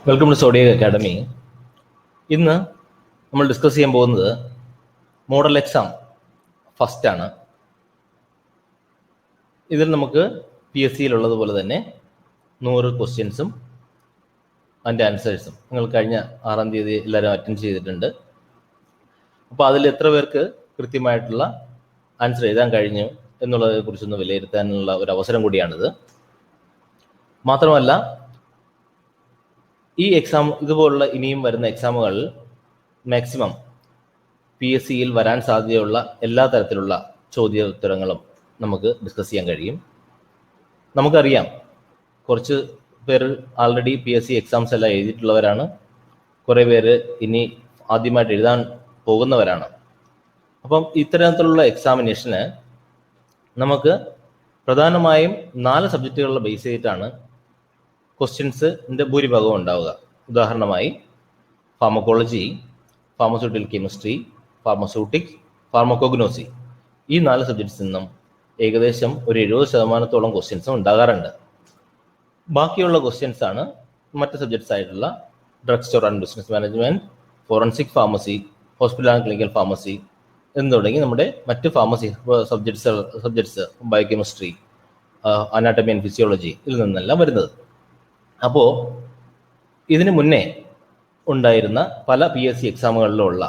Welcome to Zodiac academy. ഇന്ന് നമ്മൾ discuss ചെയ്യാൻ പോകുന്നത് മോഡൽ എക്സാം ഫസ്റ്റ് ആണ്. ഇതിൽ നമുക്ക് PSC ഉള്ളതുപോലെ തന്നെ 100 ക്വസ്റ്റ്യൻസും അതിൻ്റെ ആൻസേഴ്സും നിങ്ങൾ കഴിഞ്ഞ 6-ാം തീയതി എല്ലാവരും അറ്റൻഡ് ചെയ്തിട്ടുണ്ട്. അപ്പോൾ അതിൽ എത്ര പേർക്ക് കൃത്യമായിട്ടുള്ള ആൻസർ എഴുതാൻ കഴിഞ്ഞു എന്നുള്ളതിനെ കുറിച്ചൊന്ന് വിലയിരുത്താനുള്ള ഒരു അവസരം കൂടിയാണിത്. മാത്രമല്ല ഈ എക്സാം ഇതുപോലുള്ള ഇനിയും വരുന്ന എക്സാമുകളിൽ മാക്സിമം PSCയിൽ വരാൻ സാധ്യതയുള്ള എല്ലാ തരത്തിലുള്ള ചോദ്യോത്തരങ്ങളും നമുക്ക് ഡിസ്കസ് ചെയ്യാൻ കഴിയും. നമുക്കറിയാം കുറച്ച് പേര് ആൾറെഡി PSC എക്സാംസ് എല്ലാം എഴുതിയിട്ടുള്ളവരാണ്, കുറേ പേര് ഇനി ആദ്യമായിട്ട് എഴുതാൻ പോകുന്നവരാണ്. അപ്പം ഇത്തരത്തിലുള്ള എക്സാമിനേഷന് നമുക്ക് പ്രധാനമായും 4 സബ്ജക്റ്റുകളിൽ ബേസ് ചെയ്തിട്ടാണ് ക്വസ്റ്റ്യൻസിൻ്റെ ഭൂരിഭാഗവും ഉണ്ടാവുക. ഉദാഹരണമായി pharmacology, pharmaceutical chemistry, pharmaceutics, pharmacognosy, ഈ 4 സബ്ജക്ട്സിൽ നിന്നും ഏകദേശം ഒരു 70% ക്വസ്റ്റ്യൻസും ഉണ്ടാകാറുണ്ട്. ബാക്കിയുള്ള ക്വസ്റ്റ്യൻസ് ആണ് മറ്റ് സബ്ജക്ട്സ് ആയിട്ടുള്ള drug store and business management, forensic pharmacy, hospital and clinical pharmacy എന്ന് തുടങ്ങി നമ്മുടെ മറ്റ് pharmacy subjects biochemistry, anatomy and physiology ഇതിൽ നിന്നെല്ലാം വരുന്നത്. അപ്പോൾ ഇതിനു മുന്നേ ഉണ്ടായിരുന്ന പല PSC എക്സാമുകളിലുള്ള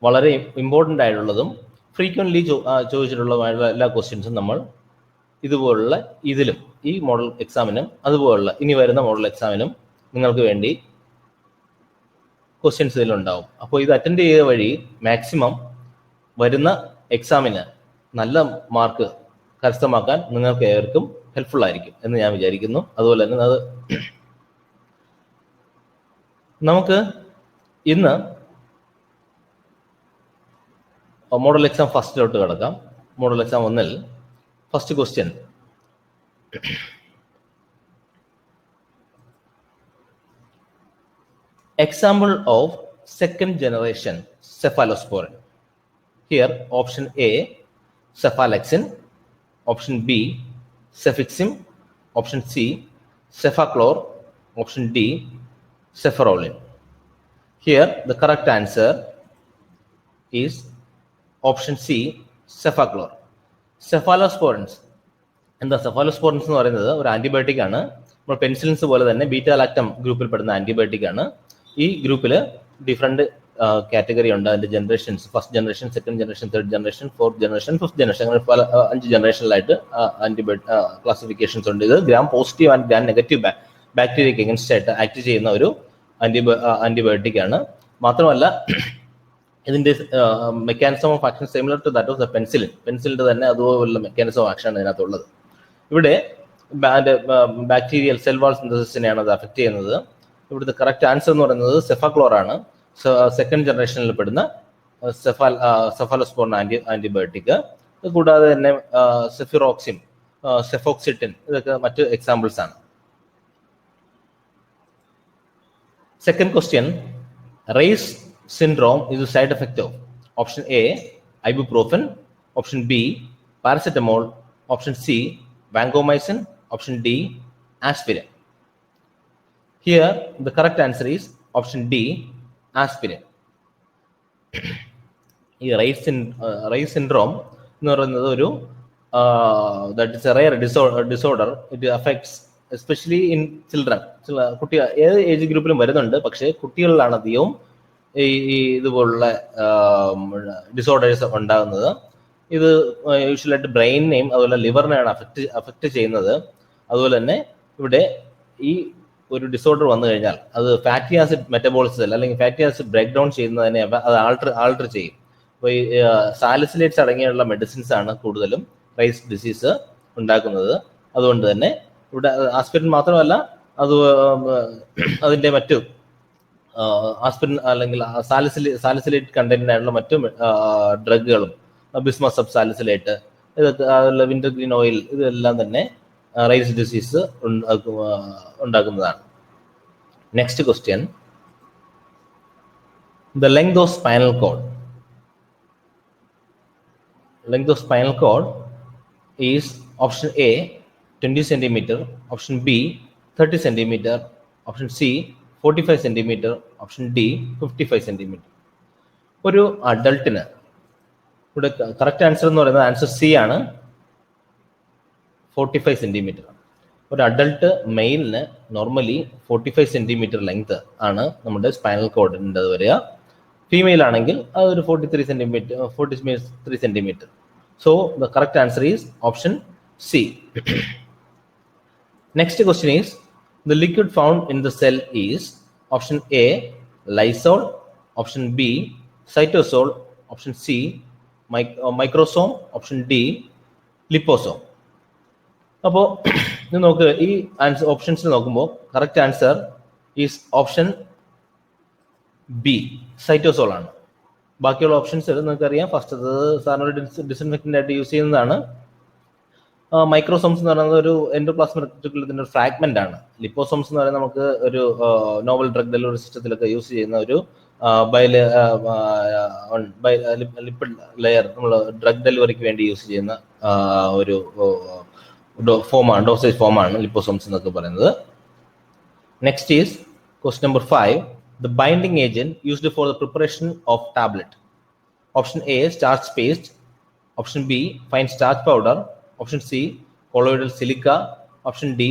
വളരെ ഇമ്പോർട്ടൻ്റ് ആയിട്ടുള്ളതും ഫ്രീക്വൻ്റ്ലി ചോദിച്ചിട്ടുള്ളതുമായുള്ള എല്ലാ ക്വസ്റ്റ്യൻസും നമ്മൾ ഇതുപോലുള്ള ഇതിലും ഈ മോഡൽ എക്സാമിനും അതുപോലുള്ള ഇനി വരുന്ന മോഡൽ എക്സാമിനും നിങ്ങൾക്ക് വേണ്ടി ക്വസ്റ്റ്യൻസ് ഇതിലുണ്ടാവും. അപ്പോൾ ഇത് അറ്റൻഡ് ചെയ്ത വഴി മാക്സിമം വരുന്ന എക്സാമിന് നല്ല മാർക്ക് കരസ്ഥമാക്കാൻ നിങ്ങൾക്ക് ഏവർക്കും ഹെൽപ്ഫുൾ ആയിരിക്കും എന്ന് ഞാൻ വിചാരിക്കുന്നു. അതുപോലെ തന്നെ നമുക്ക് ഇന്ന് മോഡൽ എക്സാം ഫസ്റ്റിലോട്ട് കിടക്കാം. മോഡൽ എക്സാം 1-ൽ first question, example of second generation cephalosporin. Here option A cefalexin, option B cefixim, option C cefaclor, option D cefarolin. Here the correct answer is option C cefaclor. Cephalosporins എന്താ? cephalosporins എന്ന് പറയുന്നത് ഒരു antibiotic ആണ്. നമ്മൾ പെൻസിലിൻസ് പോലെ തന്നെ beta lactam ഗ്രൂപ്പിൽ പെടുന്ന ആൻറ്റിബയോട്ടിക് ആണ്. ഈ ഗ്രൂപ്പിൽ ഡിഫറെൻറ്റ് കാറ്റഗറി ഉണ്ട്. അതിൻ്റെ generations, first generation, second generation, third generation, fourth generation, fifth generation, അങ്ങനെ പല 5 ജനറേഷനിലായിട്ട് ക്ലാസിഫിക്കേഷൻസ് ഉണ്ട്. ഇത് gram positive and gram negative ബാക്ടീരിയക്ക് എഗൻസ്റ്റ് ആയിട്ട് ആക്ട് ചെയ്യുന്ന ഒരു ആൻറ്റിബയോട്ടിക് ആണ്. മാത്രമല്ല ഇതിൻ്റെ mechanism of action similar to that of the പെൻസിലിൻ്റെ തന്നെ അതുപോലുള്ള മെക്കാനിസം ഓഫ് ആക്ഷൻ ആണ് ഇതിനകത്തുള്ളത്. ഇവിടെ ബാക്ടീരിയൽ സെൽ വാൾ സിന്തസിസിനെയാണ് അത് അഫക്റ്റ് ചെയ്യുന്നത്. ഇവിടുത്തെ കറക്റ്റ് ആൻസർ എന്ന് പറയുന്നത് സെഫാക്ലോർ ആണ്. സെക്കൻഡ് ജനറേഷനിൽ പെടുന്ന സെഫാലോസ്പോറിൻ ആൻറ്റിബയോട്ടിക്. കൂടാതെ തന്നെ സെഫിറോക്സിം, സെഫോക്സിറ്റിൻ ഇതൊക്കെ മറ്റ് എക്സാമ്പിൾസ് ആണ്. Second question, Reye's syndrome is a side effect of option A ibuprofen, option B paracetamol, option C vancomycin, option D aspirin. Here the correct answer is option D aspirin. ഈ raise syndrome എന്ന് പറയുന്നത് ഒരു that is a rare disorder. It affects especially in children. കുട്ടികൾ ഏത് age ഗ്രൂപ്പിലും വരുന്നുണ്ട്, പക്ഷേ കുട്ടികളിലാണ് അധികവും ഈ ഇതുപോലുള്ള ഡിസോർഡേഴ്സ് ഉണ്ടാകുന്നത്. ഇത് യൂഷ്വലായിട്ട് ബ്രെയിനിനെയും അതുപോലെ ലിവറിനെയാണ് അഫക്റ്റ് ചെയ്യുന്നത്. അതുപോലെ തന്നെ ഇവിടെ ഈ ഒരു ഡിസോർഡർ വന്നു കഴിഞ്ഞാൽ അത് ഫാറ്റി ആസിഡ് മെറ്റബോളിസം അല്ലെങ്കിൽ ഫാറ്റി ആസിഡ് ബ്രേക്ക് ഡൗൺ ചെയ്യുന്നതിനെ അത് ആൾട്ടർ ചെയ്യും. അപ്പോൾ ഈ സാലിസിലേറ്റ്സ് അടങ്ങിയുള്ള മെഡിസിൻസ് ആണ് കൂടുതലും റേസ് ഡിസീസ് ഉണ്ടാക്കുന്നത്. അതുകൊണ്ട് തന്നെ ഇവിടെ ആസ്പിരിൻ മാത്രമല്ല, അത് അതിൻ്റെ മറ്റു ആസ്പിരിൻ അല്ലെങ്കിൽ സാലിസിലേറ്റ് കണ്ടന്റ് ആയിട്ടുള്ള മറ്റു ഡ്രഗുകളും, ബിസ്മസ് സബ് സാലിസിലേറ്റ്, ഇതൊക്കെ അതുപോലെ വിന്റർഗ്രീൻ ഓയിൽ, ഇതെല്ലാം തന്നെ റേസ് ഡിസീസ് ഉണ്ടാക്കുന്നതാണ്. Next question, the length of spinal cord. Length of spinal cord is option A 20 centimeter, option B 30 centimeter, option C 45 centimetre, option D 55 centimetre. ഒരു അഡൾട്ടിന് ഇവിടെ correct answer എന്ന് പറയുന്നത് answer C ആണ്, 45 centimetre. ഒരു adult മെയിലിന് normally 45 centimetre length ആണ് നമ്മുടെ spinal കോഡിൻ്റെ വരിക. Female ആണെങ്കിൽ അതൊരു 43 centimetre. So the correct answer is option C. Next question is the liquid found in the cell is option A lysol, option B cytosol, option C microsome, option D liposome. അപ്പോൾ ഇത് നോക്ക്, ഈ answer options നോക്കുമ്പോൾ correct answer is option B cytosol ആണ്. ബാക്കിയുള്ള options നിങ്ങൾക്കറിയാം. First സാറിനൊരു disinfectant ആയിട്ട് use ചെയ്യുന്നതാണ്. മൈക്രോസോംസ് എന്ന് പറയുന്നത് ഒരു എൻഡോപ്ലാസ്മിക് റെറ്റിക്കുലത്തിന്റെ ഒരു ഫ്രാഗ്മെന്റ് ആണ്. ലിപ്പോസോംസ് എന്ന് പറയുന്നത് നമുക്ക് ഒരു നോവൽ ഡ്രഗ് ഡെലിവറി സിസ്റ്റത്തിലൊക്കെ യൂസ് ചെയ്യുന്ന ഒരു ലിപ്പിഡ് ലെയർ നമ്മൾ ഡ്രഗ് ഡെലിവറിക്ക് വേണ്ടി യൂസ് ചെയ്യുന്ന ഒരു ഫോമാണ്, ഡോസേജ് ഫോമാണ് ലിപ്പോസോംസ് എന്നൊക്കെ പറയുന്നത്. Next is question number 5. The binding agent used for the preparation of tablet. Option A starch paste, option B fine starch powder, option C colloidal silica, option D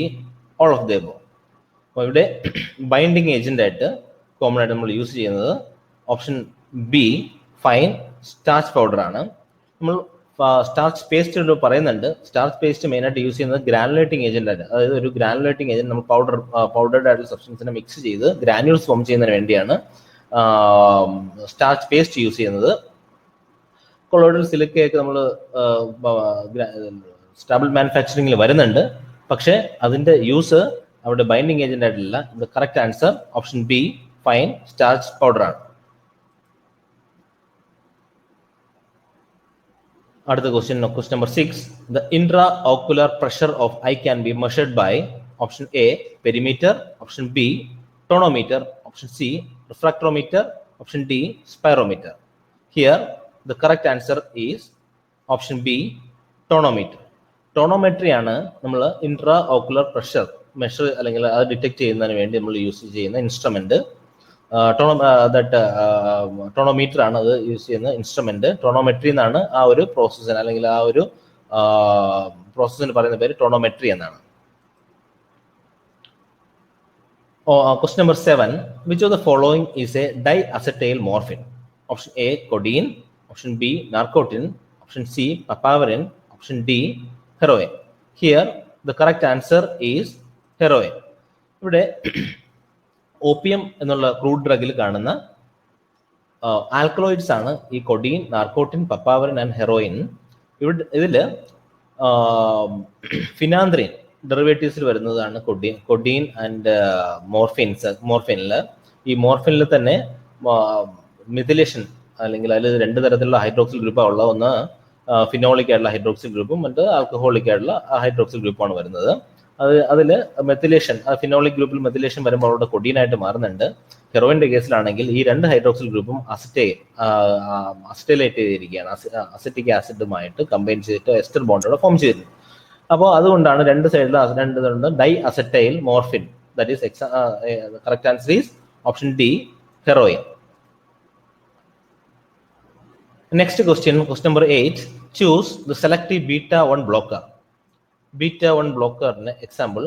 all of the above. അപ്പോൾ ഇവിടെ binding agent ആയിട്ട് common ആയിട്ട് നമ്മൾ use ചെയ്യുന്നത് option be fine starch powder ആണ്. നമ്മൾ starch paste പറയുന്നുണ്ട്. Starch paste മെയിനായിട്ട് യൂസ് ചെയ്യുന്നത് ഗ്രാനുലേറ്റിംഗ് ഏജന്റ് ആയിട്ട്, അതായത് ഒരു ഗ്രാനുലേറ്റിംഗ് ഏജന്റ് നമ്മൾ പൗഡർഡ് ആയിട്ടുള്ള സബ്സ്റ്റൻസിനെ മിക്സ് ചെയ്ത് ഗ്രാനുൾസ് ഫോം ചെയ്യുന്നതിന് വേണ്ടിയാണ് സ്റ്റാർച്ച് പേസ്റ്റ് യൂസ് ചെയ്യുന്നത്. കൊളോയിഡൽ സിലിക്കയൊക്കെ നമ്മൾ സ്റ്റാബിൾ മാനുഫാക്ചറിംഗിൽ വരുന്നുണ്ട്, പക്ഷേ അതിന്റെ യൂസ് അവിടെ ബൈൻഡിങ് ഏജന്റ് ആയിട്ടില്ല. ഇവിടെ correct answer option be fine starch powder ആണ്. അടുത്ത question number 6. The intraocular pressure of eye can be measured by option A perimeter, option B tonometer, option C refractometer, option D spirometer. Here the correct answer is option B tonometer. Tonometry ആണ് നമ്മൾ intra ocular pressure measure അല്ലെങ്കിൽ അത് detect ചെയ്യുന്നതിന് വേണ്ടി നമ്മൾ use ചെയ്യുന്ന instrument. Tonometer ആണ് അത് യൂസ് ചെയ്യുന്ന ഇൻസ്ട്രുമെന്റ്. ടോണോമെട്രി എന്നാണ് ആ ഒരു പ്രോസസ്സിന് അല്ലെങ്കിൽ ആ ഒരു പ്രോസസ്സിന് പറയുന്ന പേര് ടോണോമെട്രി എന്നാണ്. Question number 7. Which of the following is a diacetyl morphine? Option A codeine, option B narcotin, option C papaverine, option D heroin. Here the correct answer is heroin. ഇവിടെ ഓപ്പിയം എന്നുള്ള ക്രൂഡ് ഡ്രഗിൽ കാണുന്ന alkaloids ആണ് ഈ കൊഡീൻ, നാർക്കോട്ടിൻ, പപ്പാവറിൻ and heroin. ഇതില് ഫിനാന്ത്രിൻ ഡെറിവേറ്റീവ്സിൽ വരുന്നതാണ് കൊഡീൻ and മോർഫിനിൽ. ഈ മോർഫിനിൽ തന്നെ methylation അല്ലെങ്കിൽ അതിൽ 2 തരത്തിലുള്ള ഹൈഡ്രോക്സിൽ ഗ്രൂപ്പാണ് ഉള്ളത്. ഒന്ന് ഫിനോളിക് ആയിട്ടുള്ള ഹൈഡ്രോക്സിൽ ഗ്രൂപ്പും മറ്റ് ആൽക്കഹോളിക് ആയിട്ടുള്ള ഹൈഡ്രോക്സിൽ ഗ്രൂപ്പാണ് വരുന്നത്. അതിൽ മെത്തിലേഷൻ, ഫിനോളിക് ഗ്രൂപ്പിൽ മെത്തിലേഷൻ വരുമ്പോൾ അവിടെ കൊഡീനായിട്ട് മാറുന്നുണ്ട്. ഹെറോയിന്റെ കേസിലാണെങ്കിൽ ഈ 2 ഹൈഡ്രോക്സിൽ ഗ്രൂപ്പും അസിറ്റൈലേറ്റ് ചെയ്തിരിക്കുകയാണ്, അസിറ്റിക് ആസിഡുമായിട്ട് കമ്പൈൻ ചെയ്തിട്ട് എസ്റ്റർ ബോണ്ടോടെ ഫോം ചെയ്തിരുന്നു. അപ്പോൾ അതുകൊണ്ടാണ് 2 സൈഡിൽ 2 di acetyl morphine. That is correct answer is option D heroin. Next question number 8. Choose the selective beta one blocker. Beta one ബ്ലോക്കറിന് example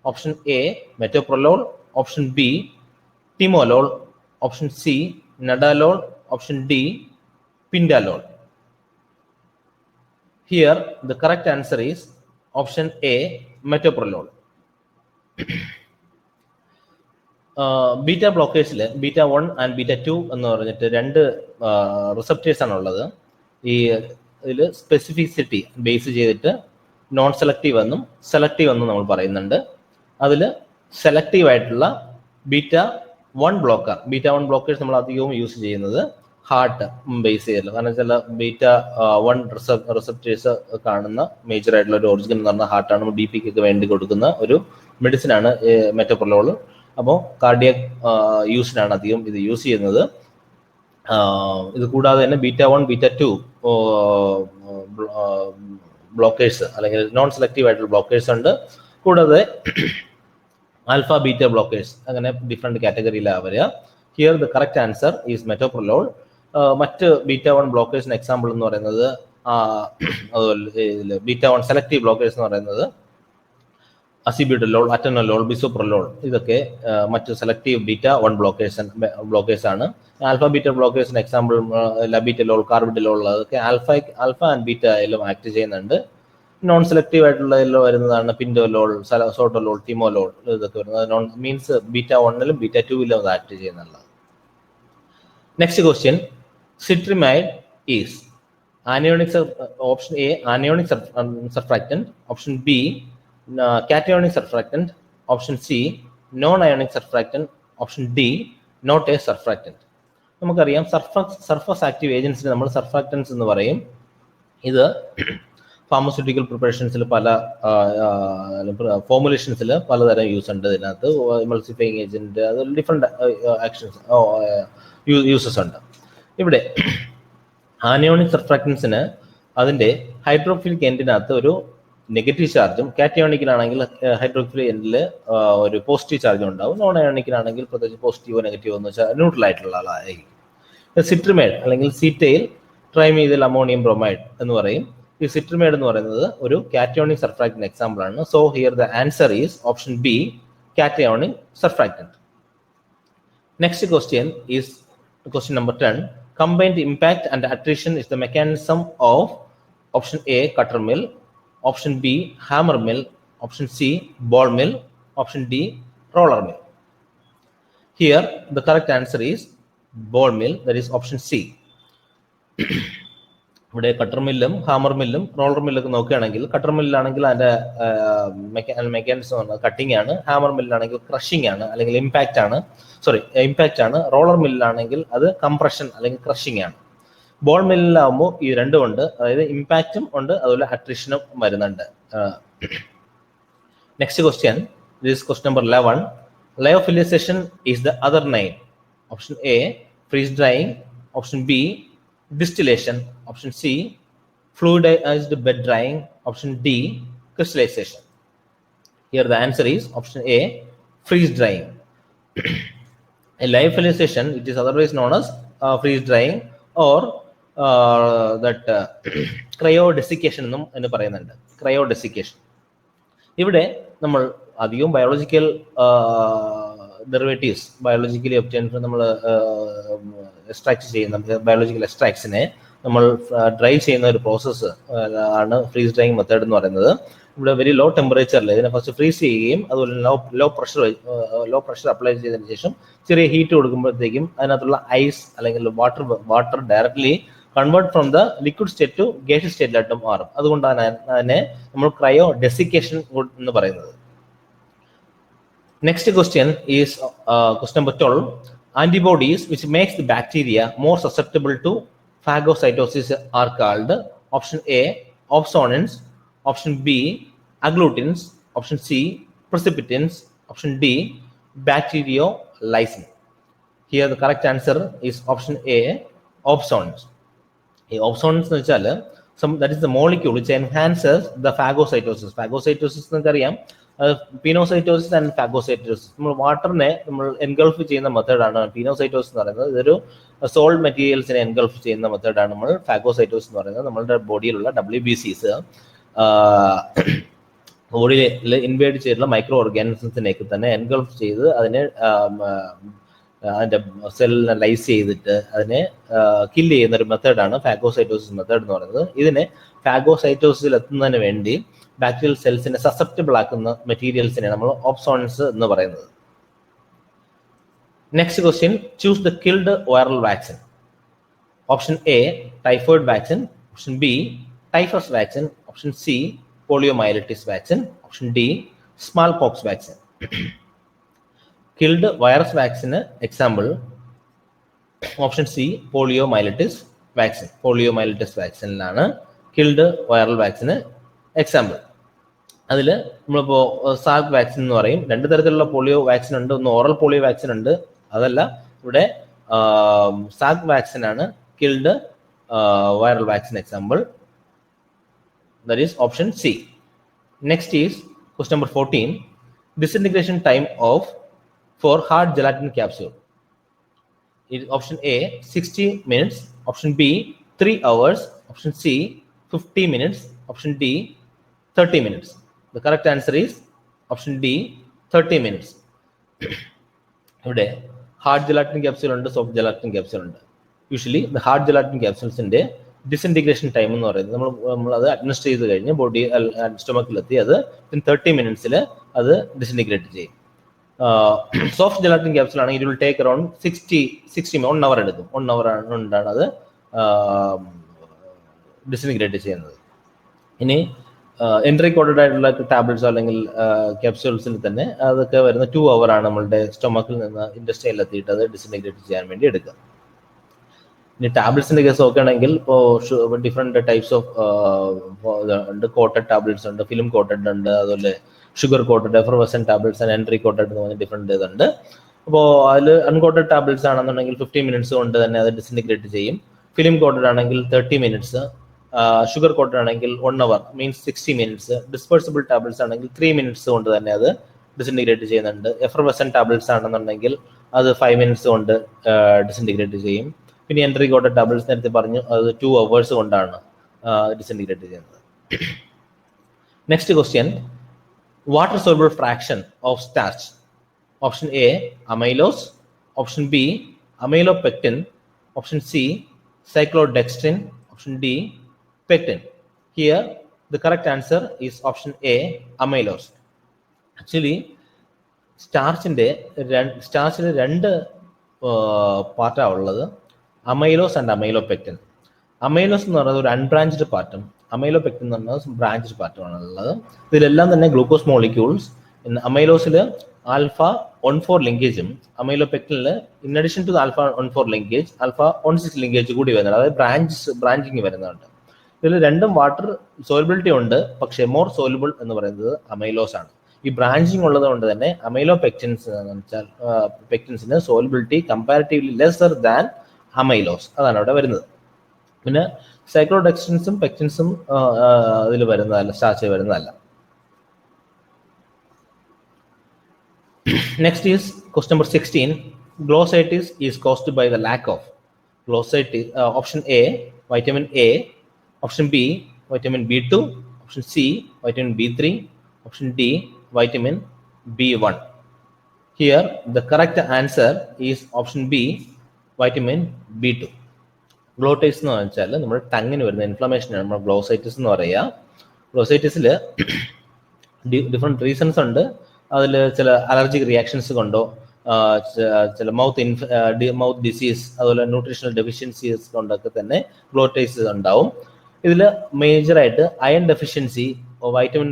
option A metoprolol, option B timolol, option C nadolol, option D pindolol. Here the correct answer is option A metoprolol. Beta ബ്ലോക്കേഴ്സിൽ beta one and beta two എന്ന് പറഞ്ഞിട്ട് 2 receptors ആണ് ഉള്ളത്. ഈ ഇതിൽ specificity base ചെയ്തിട്ട് non selective എന്നും സെലക്റ്റീവ് എന്നും നമ്മൾ പറയുന്നുണ്ട്. അതിൽ സെലക്റ്റീവ് ആയിട്ടുള്ള ബീറ്റ-1 ബ്ലോക്കേഴ്സ് നമ്മൾ അധികവും യൂസ് ചെയ്യുന്നത് ഹാർട്ട് ബേസ് ചെയ്തില്ല. കാരണം ചില ബീറ്റ-1 റിസപ്റ്റേഴ്സ് കാണുന്ന മേജർ ആയിട്ടുള്ള ഒരു ഓർഗൻ എന്ന് പറഞ്ഞാൽ ഹാർട്ടാണ്. നമ്മൾ ബി പിക്ക് ഒക്കെ വേണ്ടി കൊടുക്കുന്ന ഒരു മെഡിസിൻ ആണ് മെറ്റോപ്രലോൾ. അപ്പോൾ കാർഡിയക് യൂസിനാണ് അധികം ഇത് യൂസ് ചെയ്യുന്നത്. ഇത് കൂടാതെ തന്നെ ബീറ്റ-1 ബീറ്റ-2 ബ്ലോക്കേഴ്സ് അല്ലെങ്കിൽ നോൺ സെലക്റ്റീവ് ആയിട്ടുള്ള ബ്ലോക്കേഴ്സ് ഉണ്ട്. കൂടാതെ alpha beta blockers അങ്ങനെ ഡിഫറെൻറ്റ് കാറ്റഗറിയിലാണ് വരിക. Here the correct answer is metoprolol. മറ്റ് ബീറ്റ 1 ബ്ലോക്കേഴ്സിന് എക്സാമ്പിൾ എന്ന് പറയുന്നത് അതുപോലെ ബീറ്റ 1 സെലക്റ്റീവ് ബ്ലോക്കേഴ്സ് എന്ന് പറയുന്നത് അസിബ്യൂട്ടലോൾ, അറ്റനലോൾ, ബിസോപ്രലോൾ, ഇതൊക്കെ മറ്റ് സെലക്റ്റീവ് ബീറ്റ 1 ബ്ലോക്കേഴ്സ് ആണ്. ആൽഫ ബീറ്റ ബ്ലോക്കേഴ്സിന് എക്സാമ്പിൾ ലബീറ്റലോൾ, കാർബിറ്റലോൾ, അതൊക്കെ ആൽഫ ആൻഡ് ബീറ്റയിലും ആക്ട് ചെയ്യുന്നുണ്ട്. നോൺ സെലക്റ്റീവ് ആയിട്ടുള്ളതിൽ വരുന്നതാണ് പിൻഡോലോൾ, സോട്ടോലോൾ, തിമോലോൾ, ഇതൊക്കെ വരുന്നത് മീൻസ് ബീറ്റ 1 ബീറ്റ 2 അത് ആക്ട് ചെയ്യുന്നുള്ളത്. Next question, cetrimide is anionic option A anionic surfactant, option B cationic surfactant, option C non-ionic surfactant, option D not a surfactant. നമുക്കറിയാം surface active ഏജൻസിനെ നമ്മൾ സർഫാക്റ്റൻസ് എന്ന് പറയും. ഇത് ഫാർമസ്യൂട്ടിക്കൽ പ്രിപ്പറേഷൻസിൽ പല ഫോർമുലേഷൻസിൽ പലതരം യൂസ് ഉണ്ട്. ഇതിനകത്ത് എമൾസിഫയിങ് ഏജന്റ്, അത് ഡിഫറെൻറ്റ് ആക്ഷൻസ് യൂസസ് ഉണ്ട്. ഇവിടെ ആനിയോണിക് സർഫാക്റ്റൻസിന് അതിൻ്റെ ഹൈഡ്രോഫിലിക് എൻഡിനകത്ത് ഒരു നെഗറ്റീവ് ചാർജും, കാറ്റയോണിക്കിലാണെങ്കിൽ ഹൈഡ്രോഫിലിക് എൻഡിൽ ഒരു പോസിറ്റീവ് ചാർജും ഉണ്ടാവും. നോൺ അയോണിക്കിലാണെങ്കിൽ പ്രത്യേകിച്ച് പോസിറ്റീവോ നെഗറ്റീവോ എന്ന് വെച്ചാൽ ന്യൂട്രൽ ആയിട്ടുള്ള ആളായിരിക്കും. സിട്രിമൈഡ് അല്ലെങ്കിൽ സീറ്റൈൽ ട്രൈമീഥൈൽ അമോണിയം ബ്രോമൈഡ് എന്ന് പറയും. ഈ സിട്രിമൈഡ് എന്ന് പറയുന്നത് ഒരു കാറ്റയോണിക് സർഫാക്റ്റന്റ് എക്സാമ്പിൾ ആണ്. So here the answer is option B, cationic surfactant. Next question is question number 10. Combined impact and attrition is the mechanism of option A cutter mill, option B hammer mill, option C ball mill, option D roller mill. Here the correct answer is ball mill, that is option C. ഇവിടെ cutter മില്ലും hammer മില്ലും roller മില്ലൊക്കെ നോക്കുകയാണെങ്കിൽ, cutter മില്ലാണെങ്കിൽ അതിൻ്റെ mechanism cutting ആണ്, hammer മില്ലാണെങ്കിൽ crushing ആണ് അല്ലെങ്കിൽ impact ആണ്, roller മില്ലാണെങ്കിൽ അത് compression അല്ലെങ്കിൽ crushing ആണ്. ബോൾ മില്ലിലാവുമ്പോൾ ഈ രണ്ടും ഉണ്ട്, അതായത് ഇമ്പാക്റ്റും ഉണ്ട്, അതുപോലെ അട്രിഷനും വരുന്നുണ്ട്. Next question, this question number 11. Lyophilisation is the other name. Option A freeze drying, option B distillation, option C fluidized bed drying, option D crystallization. Here the answer is option A, freeze drying. A lyophilization, it is otherwise known as freeze drying or cryodesiccation എന്ന് പറയുന്നുണ്ട്. ക്രയോഡെസിക്കേഷൻ ഇവിടെ നമ്മൾ അധികവും biological derivatives biologically obtained നമ്മൾ extract ചെയ്യുന്ന biological എക്സ്ട്രാക്ട്സിനെ നമ്മൾ dry ചെയ്യുന്ന ഒരു പ്രോസസ്സ് ആണ് ഫ്രീസ് ഡ്രൈയിങ് മെത്തേഡ് എന്ന് പറയുന്നത്. ഇവിടെ വെരി ലോ ടെമ്പറേച്ചറിൽ ഇതിനെ ഫസ്റ്റ് ഫ്രീസ് ചെയ്യുകയും അതുപോലെ ലോ പ്രഷർ അപ്ലൈ ചെയ്തതിന് ശേഷം ചെറിയ ഹീറ്റ് കൊടുക്കുമ്പോഴത്തേക്കും അതിനകത്തുള്ള ഐസ് അല്ലെങ്കിൽ water directly convert from the liquid state to gas സ്റ്റേറ്റിലായിട്ട് മാറും. അതുകൊണ്ടാണ് അതിനെ നമ്മൾ ക്രയോ ഡെസിക്കേഷൻ എന്ന് പറയുന്നത്. Next question is question number 12. Antibodies which makes the bacteria more susceptible to phagocytosis are called option A opsonins, option B agglutins, option C precipitants, option D bacteriolysins. Here the correct answer is option A opsonins. Opsonins എന്ന് വെച്ചാൽ that is the molecule which enhances the phagocytosis. Phagocytosis നമുക്കറിയാം, പീനോസൈറ്റോസിസ് and phagocytosis. നമ്മൾ വാട്ടറിനെ നമ്മൾ engulf ചെയ്യുന്ന മെത്തേഡാണ് പീനോസൈറ്റോസിസ് എന്ന് പറയുന്നത്. ഇതൊരു സോൾഡ് മെറ്റീരിയൽസിനെ എൻഗൾഫ് ചെയ്യുന്ന മെത്തേഡാണ് നമ്മൾ ഫാഗോസൈറ്റോസിസ് എന്ന് പറയുന്നത്. നമ്മളുടെ ബോഡിയിലുള്ള WBCs ബോഡിയിൽ ഇൻവേഡ് ചെയ്തിട്ടുള്ള മൈക്രോ ഓർഗാനിസംസിനെയൊക്കെ തന്നെ എൻഗൾഫ് ചെയ്ത് അതിനെ അതിൻ്റെ സെല്ലിനെ ലൈസ് ചെയ്തിട്ട് അതിനെ കില്ല് ചെയ്യുന്ന ഒരു മെത്തേഡാണ് ഫാഗോസൈറ്റോസിസ് മെത്തേഡ് എന്ന് പറയുന്നത്. ഇതിനെ ഫാഗോസൈറ്റോസിസിൽ എത്തുന്നതിന് വേണ്ടി ബാക്ടീരിയൽ സെൽസിനെ സസെപ്റ്റബിൾ ആക്കുന്ന മെറ്റീരിയൽസിനെ നമ്മൾ ഓപ്സോൺസ് എന്ന് പറയുന്നത്. Next question, choose the killed viral vaccine. Option A typhoid vaccine, option B typhus vaccine, option C poliomyelitis vaccine, option D smallpox vaccine. Killed virus വാക്സിന് example option C poliomyelitis vaccine. Poliomyelitis വാക്സിനിലാണ് killed viral വാക്സിന് example. അതിൽ നമ്മളിപ്പോൾ zag vaccine എന്ന് പറയും. രണ്ട് തരത്തിലുള്ള polio vaccine ഉണ്ട്. ഒന്ന് ഓറൽ പോളിയോ വാക്സിൻ ഉണ്ട്, അതല്ല ഇവിടെ സാഗ് വാക്സിൻ ആണ് killed viral vaccine example. That is option C. Next is question number 14. disintegration time of for hard gelatin capsule? Option A 60 minutes, option B 3 hours, option C 50 minutes, option D 30 minutes. The correct answer is option D 30 minutes. ഇവിടെ hard gelatin capsule ഉണ്ട്, soft gelatin capsule ഉണ്ട്. Usually hard gelatin ക്യാപ്സ്യൂൾസിന്റെ disintegration time എന്ന് പറയുന്നത് നമ്മൾ അത് administer ചെയ്ത് കഴിഞ്ഞ് ബോഡി സ്റ്റൊമക്കിലെത്തി അത് 30 മിനിറ്റ്സിൽ അത് ഡിസിൻറ്റിഗ്രേറ്റ് ചെയ്യും. സോഫ്റ്റ് ജെലാറ്റിൻ ക്യാപ്സ്യൂൾ ആണെങ്കിൽ ഇറ്റ് വിൽ ടേക്ക് അറൌണ്ട് 60 1 അവർ എടുക്കും. 1 അവർ കൊണ്ടാണ് അത് ഡിസിൻറ്റിഗ്രേറ്റ് ചെയ്യുന്നത്. ഇനി എൻട്രി കോഡഡ് ആയിട്ടുള്ള ടാബ്ലറ്റ്സോ അല്ലെങ്കിൽ ക്യാപ്സ്യൂൾസിൽ തന്നെ അതൊക്കെ വരുന്ന 2 അവർ ആണ് നമ്മളുടെ സ്റ്റൊമക്കിൽ നിന്ന് ഇൻഡസ്ട്രിയിൽ എത്തിയിട്ട് അത് ഡിസിൻറ്റിഗ്രേറ്റ് ചെയ്യാൻ വേണ്ടി എടുക്കുക. ഇനി ടാബ്ലറ്റ്സിന്റെ കേസ് നോക്കുകയാണെങ്കിൽ ഇപ്പോൾ ഡിഫറെന്റ് ടൈപ്സ് ഓഫ് ഉണ്ട്. കോട്ടഡ് ടാബ്ലറ്റ്സ് ഉണ്ട്, ഫിലിം കോട്ടഡ് ഉണ്ട്, അതുപോലെ sugar coated, effervescent tablets and enteric coated എന്ന് പറഞ്ഞ ഡിഫറെന്റ് ഇതുണ്ട്. അപ്പോൾ അതിൽ അൺകോട്ടഡ് ടാബ്ലറ്റ്സ് ആണെന്നുണ്ടെങ്കിൽ 15 മിനിറ്റ്സ് കൊണ്ട് തന്നെ അത് ഡിസിൻറ്റിഗ്രേറ്റ് ചെയ്യും. ഫിലിം കോട്ടഡ് ആണെങ്കിൽ 30 മിനിറ്റ്സ്, ഷുഗർ കോട്ടഡ് ആണെങ്കിൽ 1 അവർ മീൻസ് 60 മിനിറ്റ്സ്, ഡിസ്പേഴ്സിബിൾ ടാബ്ലറ്റ്സ് ആണെങ്കിൽ 3 മിനിറ്റ്സ് കൊണ്ട് തന്നെ അത് ഡിസിൻറ്റിഗ്രേറ്റ് ചെയ്യുന്നുണ്ട്. എഫർവസൻ ടാബ്ലറ്റ്സ് ആണെന്നുണ്ടെങ്കിൽ അത് 5 മിനിറ്റ്സ് കൊണ്ട് ഡിസിൻറ്റിഗ്രേറ്റ് ചെയ്യും. പിന്നെ എൻട്രി കോട്ടഡ് ടാബ്ലറ്റ്സ് നേരത്തെ പറഞ്ഞു അത് 2 അവേഴ്സ് കൊണ്ടാണ് ഡിസിൻറ്റിഗ്രേറ്റ് ചെയ്യുന്നത്. Next question, water soluble fraction of starch. Option A amylose, option B amylopectin, option C cyclodextrin, option D pectin. Here the correct answer is option A amylose. Actually സ്റ്റാർച്ചിന്റെ രണ്ട് പാർട്ടാണ് ഉള്ളത്, amylose and amylopectin. Amylose എന്ന് പറയുന്നത് ഒരു unbranched പാർട്ടും amylopectin എന്ന് പറയുന്നത് branched പാർട്ടുമാണ് ഉള്ളത്. ഇതിലെല്ലാം തന്നെ ഗ്ലൂക്കോസ് മോളിക്യൂൾസ്. അമൈലോസിൽ ആൽഫ 1,4 ലിങ്കേജും അമൈലോപെക്റ്റിനിൽ in addition to alpha 1,4 linkage alpha 1,6 linkage കൂടി വരുന്നുണ്ട്. അതായത് ബ്രാഞ്ചിങ് വരുന്നുണ്ട്. ഇതിൽ രണ്ടും വാട്ടർ സോലുബിലിറ്റി ഉണ്ട്, പക്ഷേ മോർ സോലുബിൾ എന്ന് പറയുന്നത് അമൈലോസ് ആണ്. ഈ ബ്രാഞ്ചിങ് ഉള്ളത് കൊണ്ട് തന്നെ അമൈലോപെക്റ്റിൻസ് എന്ന് വെച്ചാൽ പെക്റ്റിൻസിന് solubility comparatively lesser than amylose, അതാണ് അവിടെ വരുന്നത്. പിന്നെ സൈക്ലോഡെക്സ്ട്രിൻസും പെക്റ്റിൻസും അതിൽ വരുന്നതല്ല, സ്റ്റാർച്ചിൽ വരുന്നതല്ല. Next is question number 16. Glossitis is caused by the lack of glossitis. Option A vitamin A, option B vitamin B2, option C vitamin B3, option D vitamin B1. Here the correct answer is option B vitamin B2. ഗ്ലോട്ടൈസ് എന്ന് വെച്ചാൽ നമ്മുടെ ടങ്ങിന് വരുന്ന ഇൻഫ്ലമേഷനാണ് നമ്മൾ glossitis എന്ന് പറയുക. ഗ്ലോസൈറ്റിസിൽ different reasons ഉണ്ട്. അതിൽ ചില അലർജിക് റിയാക്ഷൻസ് കൊണ്ടോ ചില മൗത്ത് ഡിസീസ് അതുപോലെ ന്യൂട്രീഷണൽ ഡെഫിഷ്യൻസീസ് കൊണ്ടൊക്കെ തന്നെ ഗ്ലോട്ടൈസിസ് ഉണ്ടാവും. ഇതിൽ മേജറായിട്ട് iron deficiency, vitamin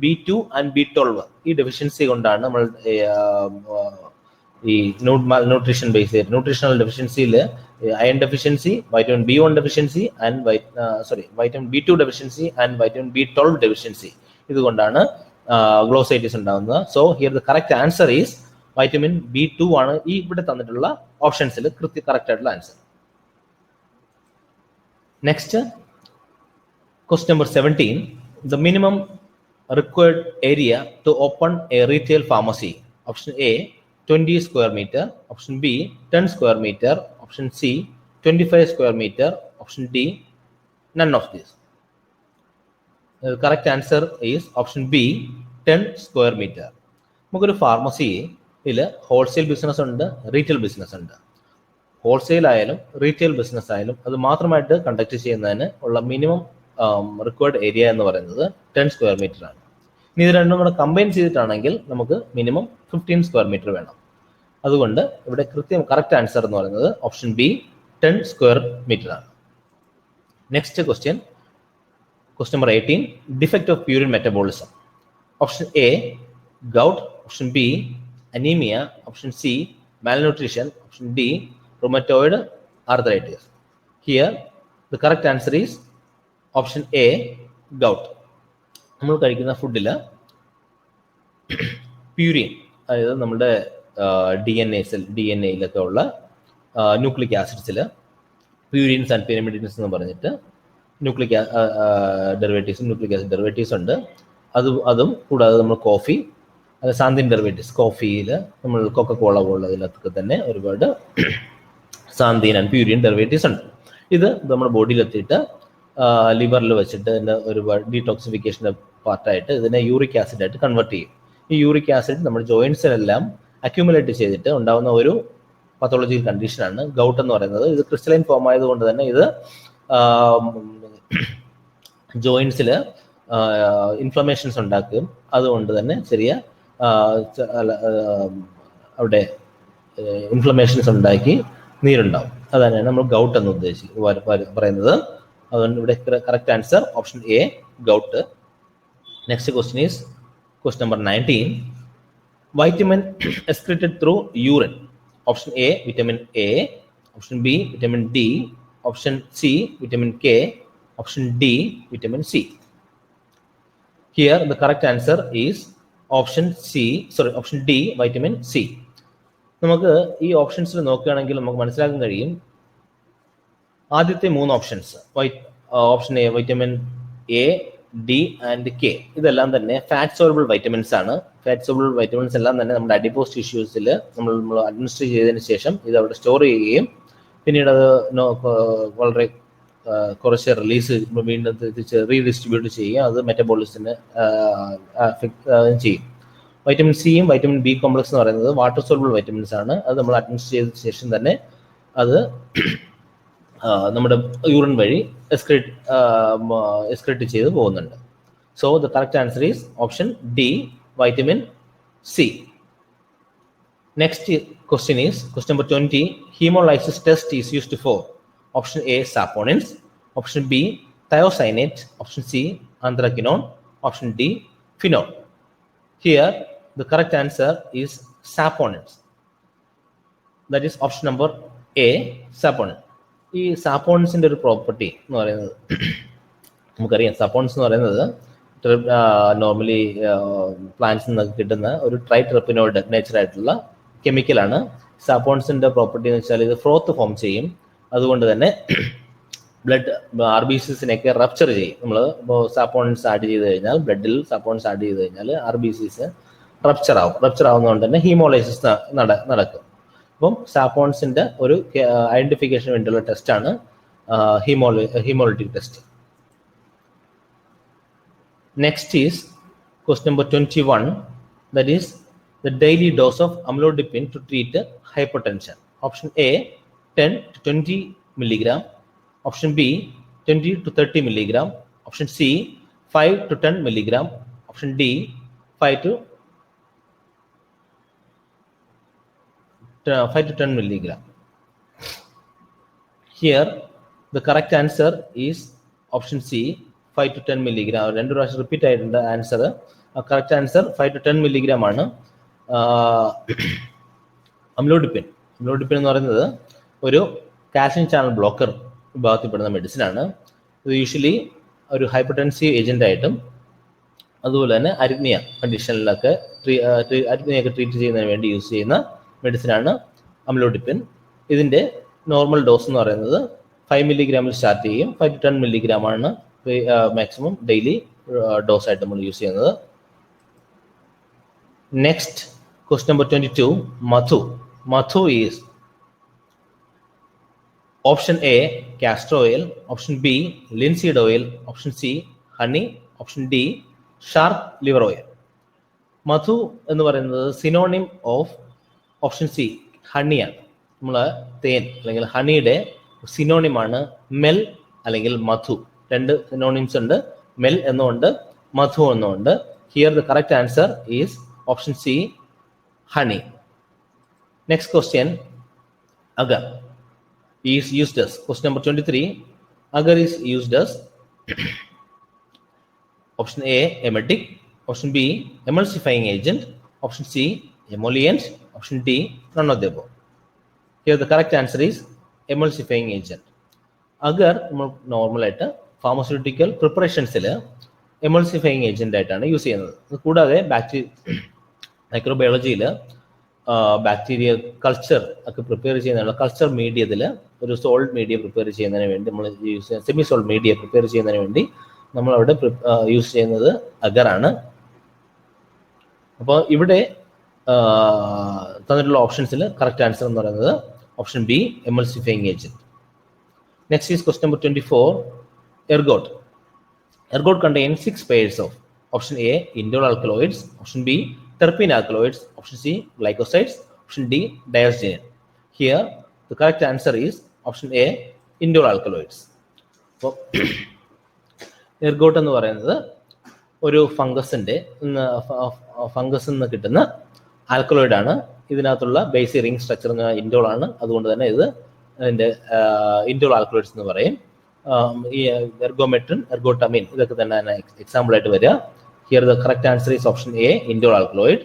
B2 and B12 ഈ ഡെഫിഷ്യൻസി കൊണ്ടാണ് നമ്മൾ ഈ ന്യൂട്രീഷൻ ബേസ് ചെയ്ത് ന്യൂട്രീഷണൽ ഡെഫിഷ്യൻസിയിൽ iron deficiency, vitamin B1 deficiency and vitamin B2 deficiency and vitamin B12 deficiency ഇതുകൊണ്ടാണ് ഗ്ലോസൈറ്റിസ് ഉണ്ടാകുന്നത്. So here the correct answer is vitamin B2 ആണ് ഈ ഇവിടെ തന്നിട്ടുള്ള ഓപ്ഷൻസിൽ കറക്റ്റ് ആയിട്ടുള്ള answer. Next question number 17. The minimum required area to open a retail pharmacy. Option A 20 square meter, option B 10 square meter, option C 25 square meter, option D none of these. The correct answer is option B 10 square meter. നമുക്കൊരു ഫാർമസിയിൽ wholesale business ഉണ്ട്, retail business ഉണ്ട്. Wholesale ആയാലും retail business ആയാലും അത് മാത്രമായിട്ട് conduct ചെയ്യുന്നതിന് ഉള്ള minimum required area എന്ന് പറയുന്നത് 10 സ്ക്വയർ മീറ്റർ ആണ്. ഇനി ഇത് രണ്ടും കൂടെ കമ്പൈൻ ചെയ്തിട്ടാണെങ്കിൽ നമുക്ക് മിനിമം 15 സ്ക്വയർ മീറ്റർ വേണം. അതുകൊണ്ട് ഇവിടെ കറക്റ്റ് ആൻസർ എന്ന് പറയുന്നത് ഓപ്ഷൻ ബി 10 സ്ക്വയർ മീറ്റർ ആണ്. Next question number 18. Defect of purine metabolism. Option A gout, option B anaemia, option C malnutrition, option D rheumatoid arthritis. Here the correct answer is option A gout. നമ്മൾ കഴിക്കുന്ന ഫുഡിൽ purine, അതായത് നമ്മുടെ D N എയിലൊക്കെ ഉള്ള nucleic ആസിഡ്സിൽ purines and പിരിമിഡിൻസ് എന്ന് പറഞ്ഞിട്ട് nucleic acid derivatives ഉണ്ട്. അതും കൂടാതെ നമ്മൾ കോഫി അത് സാന്തിൻ ഡെറിവേറ്റീവ്സ്, കോഫിയിൽ നമ്മൾ കൊക്കക്കോള പോലുള്ളതിലൊക്കെ തന്നെ ഒരുപാട് സാന്തിൻ ആൻഡ് പ്യൂരിൻ ഡെറിവേറ്റീവ്സ് ഉണ്ട്. ഇത് നമ്മുടെ ബോഡിയിലെത്തിയിട്ട് ലിവറിൽ വെച്ചിട്ട് ഇതിൻ്റെ ഒരുപാട് ഡീടോക്സിഫിക്കേഷൻ്റെ പാർട്ടായിട്ട് ഇതിനെ യൂറിക് ആസിഡായിട്ട് കൺവേർട്ട് ചെയ്യും. ഈ യൂറിക് ആസിഡ് നമ്മുടെ ജോയിൻസിലെല്ലാം അക്യൂമുലേറ്റ് ചെയ്തിട്ട് ഉണ്ടാകുന്ന ഒരു പത്തോളജിക്കൽ കണ്ടീഷനാണ് ഗൗട്ട് എന്ന് പറയുന്നത്. ഇത് ക്രിസ്റ്റലൈൻ ഫോം ആയതുകൊണ്ട് തന്നെ ഇത് ജോയിൻസിൽ ഇൻഫ്ലമേഷൻസ് ഉണ്ടാക്കും. അതുകൊണ്ട് തന്നെ ചെറിയ അവിടെ ഇൻഫ്ലമേഷൻസ് ഉണ്ടാക്കി നീരുണ്ടാവും. അതാണ് നമ്മൾ ഗൗട്ട് എന്ന് പറയുന്നത്. അതുകൊണ്ട് ഇവിടെ correct answer option A, gout. Next question is question number 19. Vitamin excreted through urine. Option A vitamin A, option B vitamin D, option C vitamin K, option D vitamin C. Here the correct answer is option D, vitamin C. നമുക്ക് ഈ ഓപ്ഷൻസിൽ നോക്കുകയാണെങ്കിൽ നമുക്ക് മനസ്സിലാക്കാൻ കഴിയും, ആദ്യത്തെ 3 options option A vitamin A, D and K, ഇതെല്ലാം തന്നെ ഫാറ്റ് സോൾബിൾ വൈറ്റമിൻസ് ആണ്. ഫാറ്റ് സോൾബിൾ വൈറ്റമിൻസ് എല്ലാം തന്നെ നമ്മുടെ അഡിപ്പോസ് ടിഷ്യൂസിൽ നമ്മൾ അഡ്മിനിസ്റ്റർ ചെയ്തതിന് ശേഷം ഇത് അവിടെ സ്റ്റോർ ചെയ്യുകയും പിന്നീട് അത് വളരെ കുറച്ച് റിലീസ് വീണ്ടും റീഡിസ്ട്രിബ്യൂട്ട് ചെയ്യുക, അത് മെറ്റബോളിസത്തിന് ചെയ്യും. വൈറ്റമിൻ സിയും വൈറ്റമിൻ ബി കോംപ്ലക്സ് എന്ന് പറയുന്നത് വാട്ടർ സോൾബിൾ വൈറ്റമിൻസ് ആണ്. അത് നമ്മൾ അഡ്മിനിസ്റ്റർ ചെയ്ത ശേഷം തന്നെ അത് നമ്മുടെ യൂറിൻ വഴി എക്സ്ക്രീറ്റ് ചെയ്ത് പോകുന്നുണ്ട്. So the correct answer is option D, vitamin C. Next question is question number 20. Haemolysis test is used four. Option A, saponins. Option B, thiocyanate. Option C, anthraquinone. Option D, phenol. Here, the correct answer is saponins. That is option number A, saponin. ഈ സാപ്പോണിൻസിൻ്റെ ഒരു property എന്ന് പറയുന്നത് നമുക്കറിയാം. Saponins എന്ന് പറയുന്നത് normally പ്ലാന്റ്സിൽ നിന്നൊക്കെ കിട്ടുന്ന ഒരു ട്രൈട്രെപ്പിനോയിഡ് നേച്ചറായിട്ടുള്ള കെമിക്കലാണ്. സാപ്പോണിൻസിൻ്റെ പ്രോപ്പർട്ടി എന്ന് വെച്ചാൽ ഇത് ഫ്രോത്ത് ഫോം ചെയ്യും. അതുകൊണ്ട് തന്നെ ബ്ലഡ് RBCസിനെയൊക്കെ റപ്ചർ ചെയ്യും. നമ്മൾ ഇപ്പോൾ സാപ്പോണിൻസ് ആഡ് ചെയ്ത് കഴിഞ്ഞാൽ, ബ്ലഡിൽ സാപ്പോണിൻസ് ആഡ് ചെയ്ത് കഴിഞ്ഞാൽ RBCs റപ്ചർ ആവുന്നതുകൊണ്ട് തന്നെ ഹീമോലൈസിസ് നടക്കും. അപ്പം സാപ്പോണിൻസിൻ്റെ ഒരു ഐഡന്റിഫിക്കേഷന് വേണ്ടിയുള്ള ടെസ്റ്റാണ് haemolytic test. Next is question number 21. That is the daily dose of amlodipine to treat hypertension. Option A 10 to 20 milligram. Option B 20 to 30 milligram. Option C 5 to 10 milligram. Option D 5 to 10 milligram. Here the correct answer is option C 5 to 10 milligram. രണ്ട് പ്രാവശ്യം repeat ആയിട്ടുണ്ട് answer. Correct answer 5 to 10 milligram ആണ്. അമ്ലോഡിപ്പിൻ എന്ന് പറയുന്നത് ഒരു calcium channel blocker വിഭാഗത്തിൽപ്പെടുന്ന മെഡിസിനാണ്. ഇത് usually ഒരു ഹൈപ്പർടെൻസീവ് ഏജന്റ് ആയിട്ടും അതുപോലെ തന്നെ അരിത്മിയ കണ്ടീഷനിലൊക്കെ അരിത്മിയൊക്കെ ട്രീറ്റ് ചെയ്യുന്നതിന് വേണ്ടി യൂസ് ചെയ്യുന്ന മെഡിസിനാണ് അമ്ലോഡിപ്പിൻ. ഇതിൻ്റെ നോർമൽ ഡോസ് എന്ന് പറയുന്നത് 5 milligram സ്റ്റാർട്ട് ചെയ്യും. 5 to 10 milligram ആണ് മാക്സിമം ഡെയിലി ഡോസ് ആയിട്ട് നമ്മൾ യൂസ് ചെയ്യുന്നത്. Next question number 22. മധു is option A castor oil, option B linseed oil, option C honey, option D shark liver oil. മധു എന്ന് പറയുന്നത് സിനോണിം ഓഫ് ഓപ്ഷൻ സി ഹണിയാണ്. നമ്മൾ തേൻ അല്ലെങ്കിൽ ഹണിയുടെ സിനോണിമാണ് മെൽ അല്ലെങ്കിൽ മധു. രണ്ട് സിനോണിംസ് ഉണ്ട്, മെൽ എന്നുണ്ട്, മധു എന്നുണ്ട്. Here the correct answer is option C honey. Next question, agar is used as. Question number 23. Agar is used as option A emetic, option B emulsifying agent, option C emollient, option D none of the above. Here the correct answer is emulsifying agent. Agar normal ആയിട്ട് pharmaceutical പ്രിപ്പറേഷൻസിൽ emulsifying agent ആയിട്ടാണ് use ചെയ്യുന്നത്. കൂടാതെ മൈക്രോബയോളജിയിൽ bacteria culture ഒക്കെ prepare ചെയ്യുന്നതിനുള്ള culture മീഡിയത്തിൽ ഒരു sold media prepare ചെയ്യുന്നതിന് വേണ്ടി നമ്മൾ യൂസ് ചെയ്യുന്ന സെമി സോൾഡ് മീഡിയ പ്രിപ്പയർ ചെയ്യുന്നതിന് വേണ്ടി നമ്മൾ അവിടെ യൂസ് ചെയ്യുന്നത് അഗറാണ്. അപ്പോൾ ഇവിടെ തന്നിട്ടുള്ള ഓപ്ഷൻസിൽ കറക്റ്റ് ആൻസർ എന്ന് പറയുന്നത് option B emulsifying agent. Next is question number 24. Ergot. Ergot contains 6 pairs of option A indole alkaloids, option B terpene alkaloids, option C glycosides, option D diastereon. Here the correct answer is option A indole alkaloids. അപ്പോൾ ergot എന്ന് പറയുന്നത് ഒരു ഫംഗസിന്റെ ഫംഗസിൽ നിന്ന് കിട്ടുന്ന alkaloid ആണ്. ഇതിനകത്തുള്ള basic ring structure indole ആണ്. അതുകൊണ്ട് തന്നെ ഇത് അതിന്റെ ഇൻഡോൾ ആൽക്കലോയിഡ്സ് എന്ന് പറയും. ഈ എർഗോമെട്രിൻ, എർഗോട്ടമിൻ ഇതൊക്കെ തന്നെ എക്സാമ്പിൾ ആയിട്ട് വരിക. Here the correct answer is option A indole alkaloid.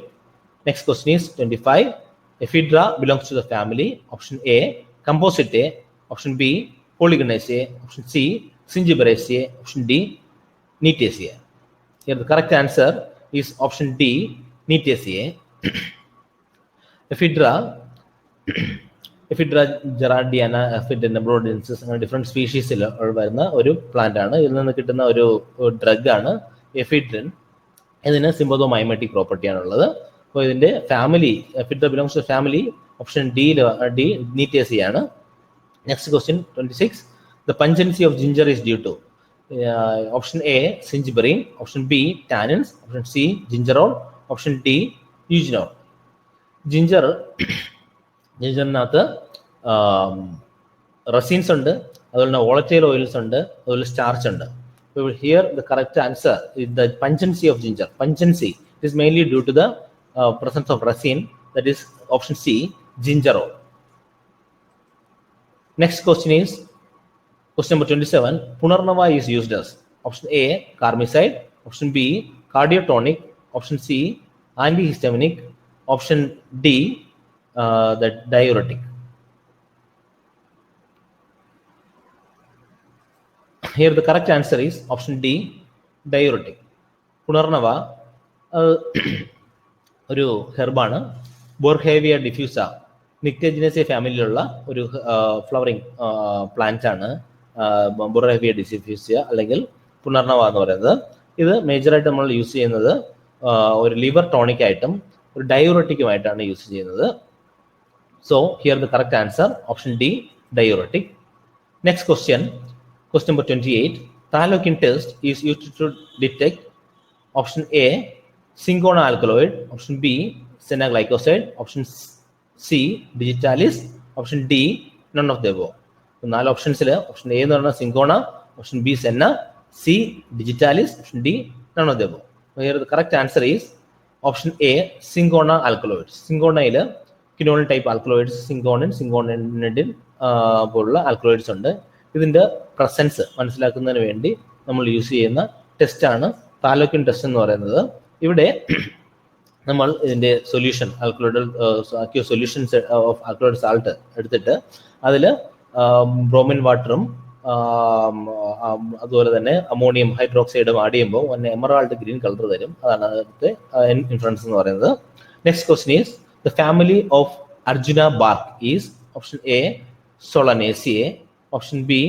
Next question is 25. Ephedra belongs to the family. Option A compositae, option B polygonaceae, option C zingiberaceae, option D gnetaceae. Here the correct answer is option D gnetaceae. Ephedra gerardiana, ephedra nebrodensis അങ്ങനെ different സ്പീഷീസിൽ വരുന്ന ഒരു plant ആണ്. ഇതിൽ നിന്ന് കിട്ടുന്ന ഒരു drug ആണ് ephedrine. ഇതിന് സിംബോഡോമൈമറ്റിക് പ്രോപ്പർട്ടിയാണുള്ളത്. അപ്പോൾ ഇതിന്റെ family ephedra belongs to family option D gnetaceae ആണ്. Next question 26. The pungency of ginger is due to option A zingiberene, option B tannins, option C gingerol, option D eugenol. ജിഞ്ചറിനകത്ത് resins ഉണ്ട്, അതുപോലെ തന്നെ volatile oils ഉണ്ട്, അതുപോലെ starch ഉണ്ട്. Here the correct answer is the pungency of ginger. Pungency is mainly due to the presence of resin, that is option C gingerol. Next question is question number 27. Punarnava is used as option A carmicide, option B cardiotonic, option C antihistaminic, option D that diuretic. Here the correct answer is option D diuretic. Punarnava ഒരു ഹെർബാണ്. ബോർഹേവിയ ഡിഫ്യൂസ നിക്ടേജിനേസിയ ഫാമിലിയിലുള്ള ഒരു flowering plant ആണ് ബോർഹേവിയ ഡിഫ്യൂസിയ അല്ലെങ്കിൽ പുനർനവ എന്ന് പറയുന്നത്. ഇത് മേജറായിട്ട് നമ്മൾ use ചെയ്യുന്നത് ഒരു ലിവർ ടോണിക് ആയിട്ടും ഒരു ഡയൂററ്റിക്കുമായിട്ടാണ് യൂസ് ചെയ്യുന്നത്. So here the correct answer option D diuretic. Next question number 28. Thallokin test is used to detect option A Cinchona alkaloid, option B senna glycoside, option C digitalis, option D none of the above. നാല് ഓപ്ഷൻസിൽ option A എന്ന് പറഞ്ഞാൽ cinchona, option B senna, C digitalis, option D none of the above. Here the correct answer is option A cinchona alkaloids. സിങ്കോണയിൽ quinoline type alkaloids, cinchonine പോലുള്ള alkaloids ഉണ്ട്. ഇതിന്റെ presence മനസ്സിലാക്കുന്നതിന് വേണ്ടി നമ്മൾ യൂസ് ചെയ്യുന്ന ടെസ്റ്റാണ് താലോക്കിൻ ടെസ്റ്റ് എന്ന് പറയുന്നത്. ഇവിടെ നമ്മൾ ഇതിന്റെ solution alkaloid solutions of alkaloid salt എടുത്തിട്ട് അതിൽ ബ്രോമിൻ വാട്ടറും അതുപോലെ തന്നെ അമോണിയം ഹൈഡ്രോക്സൈഡും ആഡ് ചെയ്യുമ്പോൾ എമറാൾഡ് ഗ്രീൻ കളർ തരും. അതാണ് അതിന്റെ ഇൻഫ്ലുവൻസ് എന്ന് പറയുന്നത്. Next question is the family of arjuna bark is option A solanaceae, option B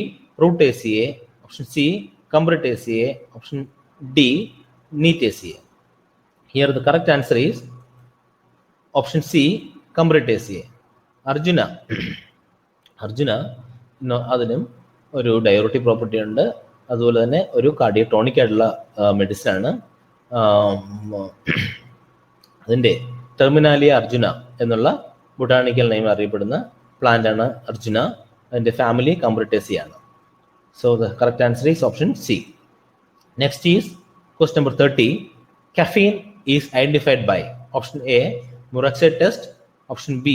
rutaceae, option C combretaceae, option D gnetaceae. Here the correct answer is option C combretaceae. Arjuna അതിനും ഒരു diuretic property ഉണ്ട്, അതുപോലെ തന്നെ ഒരു കാർഡിയോടോണിക് ആയിട്ടുള്ള medicine ആണ്. അതിൻ്റെ Terminalia Arjuna എന്നുള്ള ബൊട്ടാണിക്കൽ നെയിം അറിയപ്പെടുന്ന പ്ലാന്റ് ആണ് അർജുന. അതിൻ്റെ ഫാമിലി കംബ്രറ്റേസിയാണ്. So the correct answer is option C. Next is question number 30. Caffeine is identified by option A Murex test, option B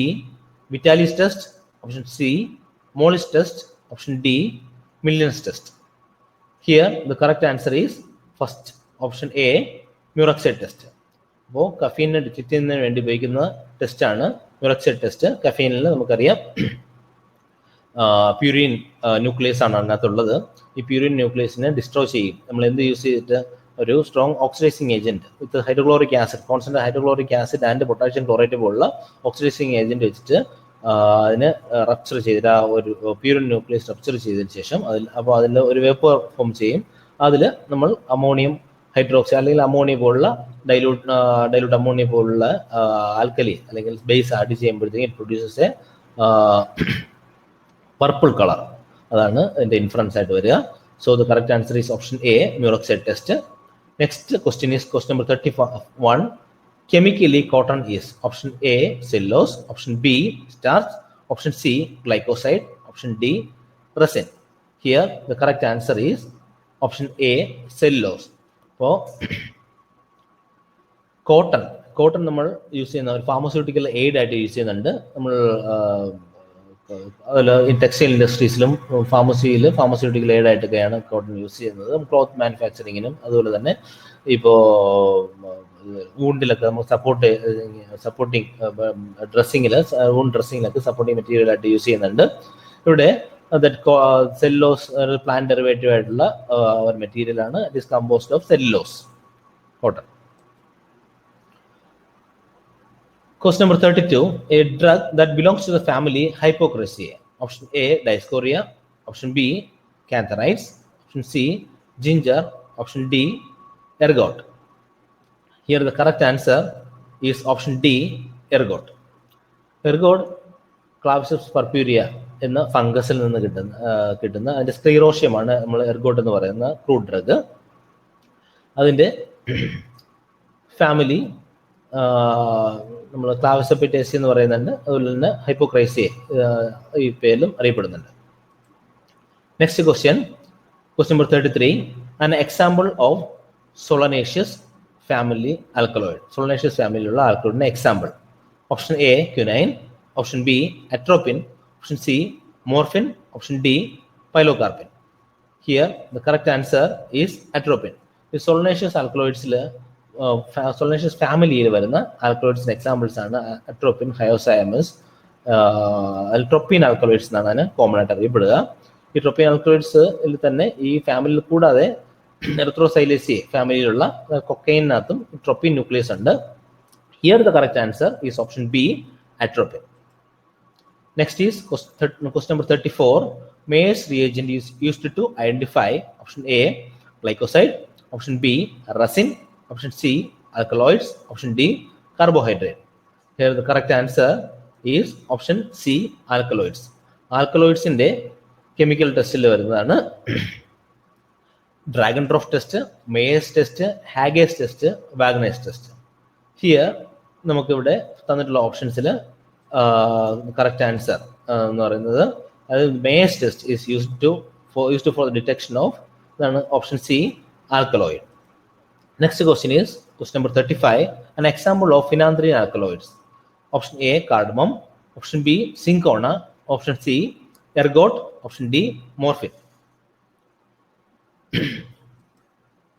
Vitalis test, option C Molis test, option D Millions test. Here the correct answer is first option A Murex test. അപ്പോൾ കഫീനെ detect ചെയ്യുന്നതിന് വേണ്ടി ഉപയോഗിക്കുന്ന ടെസ്റ്റാണ് മ്യൂറക്സ് test. കഫീനിൽ നമുക്കറിയാം purine nucleus ആണ് അതിനകത്തുള്ളത്. ഈ purine ന്യൂക്ലിയസിനെ destroy ചെയ്യും. നമ്മൾ എന്ത് യൂസ് ചെയ്തിട്ട് ഒരു strong oxidising agent with hydrochloric acid, constant hydrochloric acid and potassium chlorate പോലുള്ള ഓക്സിഡൈസിങ് ഏജന്റ് വെച്ചിട്ട് അതിന് റപ്ചർ ചെയ്തിട്ട് ആ ഒരു പ്യൂരിൻ ന്യൂക്ലിയസ് റപ്ചർ ചെയ്തതിന് ശേഷം അതിൽ ഒരു വേപ്പർ ഫോം ചെയ്യും. അതിൽ നമ്മൾ അമോണിയം ഹൈഡ്രോക്സി അല്ലെങ്കിൽ അമോണിയ പോലുള്ള ഡൈലൂട്ട് അമോണിയ പോലുള്ള ആൽക്കലി അല്ലെങ്കിൽ ബേസ് ആഡ് ചെയ്യുമ്പോഴത്തേക്കും it produces a purple colour. അതാണ് ഇതിന്റെ ഇൻഫറൻസ് ആയിട്ട് വരിക. So the correct answer is option A, murexide test. Next question is question number 31. Chemically, cotton is option A, cellulose, option B, starch, option C, glycoside, option D, resin. Here, the correct answer is option A, cellulose. So, cotton നമ്മൾ use ചെയ്യുന്ന ഒരു pharmaceutical aid ആയിട്ട് use ചെയ്യുന്നുണ്ട്. നമ്മൾ textile ഇൻഡസ്ട്രീസിലും pharmaceutical aid ആയിട്ടൊക്കെയാണ് cotton use ചെയ്യുന്നത്. Cloth മാനുഫാക്ചറിങ്ങിനും അതുപോലെ തന്നെ ഇപ്പോൾ വൂണ്ടിലൊക്കെ നമുക്ക് സപ്പോർട്ടിങ് ഡ്രസ്സിങ്ങിൽ വൂണ്ട് ഡ്രസ്സിങ്ങിലൊക്കെ സപ്പോർട്ടിങ് മെറ്റീരിയൽ ആയിട്ട് യൂസ് ചെയ്യുന്നുണ്ട്. ഇവിടെ സെല്ലോസ് പ്ലാന്റ് ഡെറിവേറ്റീവ് ആയിട്ടുള്ള ഒരു മെറ്റീരിയൽ ആണ്. It is composed of cellulose, cotton. Question number 32. A drug that belongs to the family Hypocrisiae. Option A, Dioscorea. Option B, cantharides. Option C, ginger. Option D, ergot. Here the correct answer is option D, ergot. Ergot, Claviceps purpurea എന്ന ഫംഗസിൽ നിന്ന് കിട്ടുന്ന അതിന്റെ സ്ക്ലീറോഷ്യമാണ് നമ്മൾ ergot എന്ന് പറയുന്ന crude drug. അതിന്റെ family നമ്മൾ ക്ലാവിസെപ്പിറ്റേസി എന്ന് പറയുന്നുണ്ട്. അതുപോലെ തന്നെ ഹൈപ്പോക്രൈസിയെ ഈ പേരിലും അറിയപ്പെടുന്നുണ്ട്. Next question number 33. An example of solanaceous family alkaloid. Solanaceous ഫാമിലിയിലുള്ള ആൽക്കലോയിഡിന്റെ example. Option A, quinine. Option B, atropine. Option C, morphine. Option D, pilocarpine. Here the correct answer is atropine. ഈ സോളനേഷ്യസ് ആൽക്കലോയിഡ്സിൽ സോളനേഷ്യസ് ഫാമിലിയിൽ വരുന്ന ആൽക്കലോയിഡ്സിന് examples ആണ് atropine, hyoscyamus, tropane alkaloids എന്നാണ് അതിന് കോമൺ ആയിട്ട് അറിയപ്പെടുക. ഈ ട്രോപ്പീൻ ആൽക്കലോയിഡ്സിൽ തന്നെ ഈ ഫാമിലിയിൽ കൂടാതെ എറിത്രോസൈലേസിയെ ഫാമിലിയിലുള്ള കൊക്കൈനകത്തും ട്രോപ്പീൻ ന്യൂക്ലിയസ് ഉണ്ട്. Here the correct answer is option B, atropine. Next is question number 34. Mayer's reagent is used to identify option A, glycoside. Option B, resin. Option C, alkaloids. Option D, carbohydrate. Here the correct answer is option C, alkaloids. Alkaloids in the chemical test വരുന്നതാണ് Dragendorff test, Mayer's test, ഹാഗേസ് test, Wagner's test. Here നമുക്കിവിടെ തന്നിട്ടുള്ള ഓപ്ഷൻസിൽ correct answer എന്ന് പറയുന്നത് അതായത് Mayer's test is used for the detection of ഇതാണ് option C, alkaloid. Next question is question number 35. An example of phenanthrene alkaloids. Option A, cardamom. Option B, cinchona. Option C, ergot. Option D, morphine.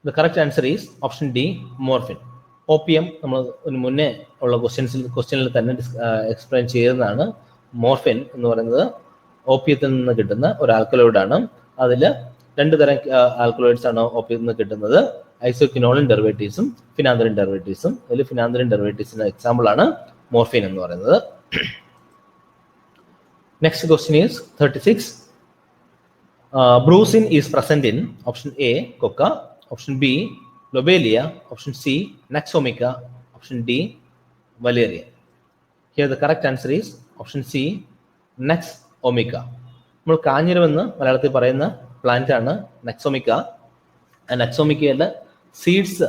The correct answer is option D, morphine. Opium നമ്മൾ മുന്നേ ഉള്ള ക്വസ്റ്റ്യനിൽ തന്നെ explain ചെയ്തതാണ്. Morphine എന്ന് പറയുന്നത് ഓപ്പിയത്തിൽ നിന്ന് കിട്ടുന്ന ഒരു ആൽക്കലോയിഡ് ആണ്. അതിൽ രണ്ട് തരം ആൽക്കലോയിഡ്സ് ആണ് ഓപ്പിയത്തിൽ നിന്ന് കിട്ടുന്നത്. ഐസോക്വിനോളിൻ ഡെറിവേറ്റീവ്സും ഫിനാന്ത്രിൻ ഡെറിവേറ്റീവ്സും. അതിൽ ഫിനാന്ത്രിൻ ഡെറിവേറ്റീവ്സിന്റെ എക്സാമ്പിൾ ആണ് മോർഫിൻ എന്ന് പറയുന്നത്. Next question is 36. Brucin is present in option A, coca. Option B, lobelia. Option C, naxomica. Option D, valeria. Here the correct answer is option C, naxomica. നമ്മൾ കാഞ്ഞിരം എന്ന് മലയാളത്തിൽ പറയുന്ന പ്ലാന്റ് ആണ് നെക്സോമിക്ക. നെക്സോമിക്കയുടെ സീഡ്സ്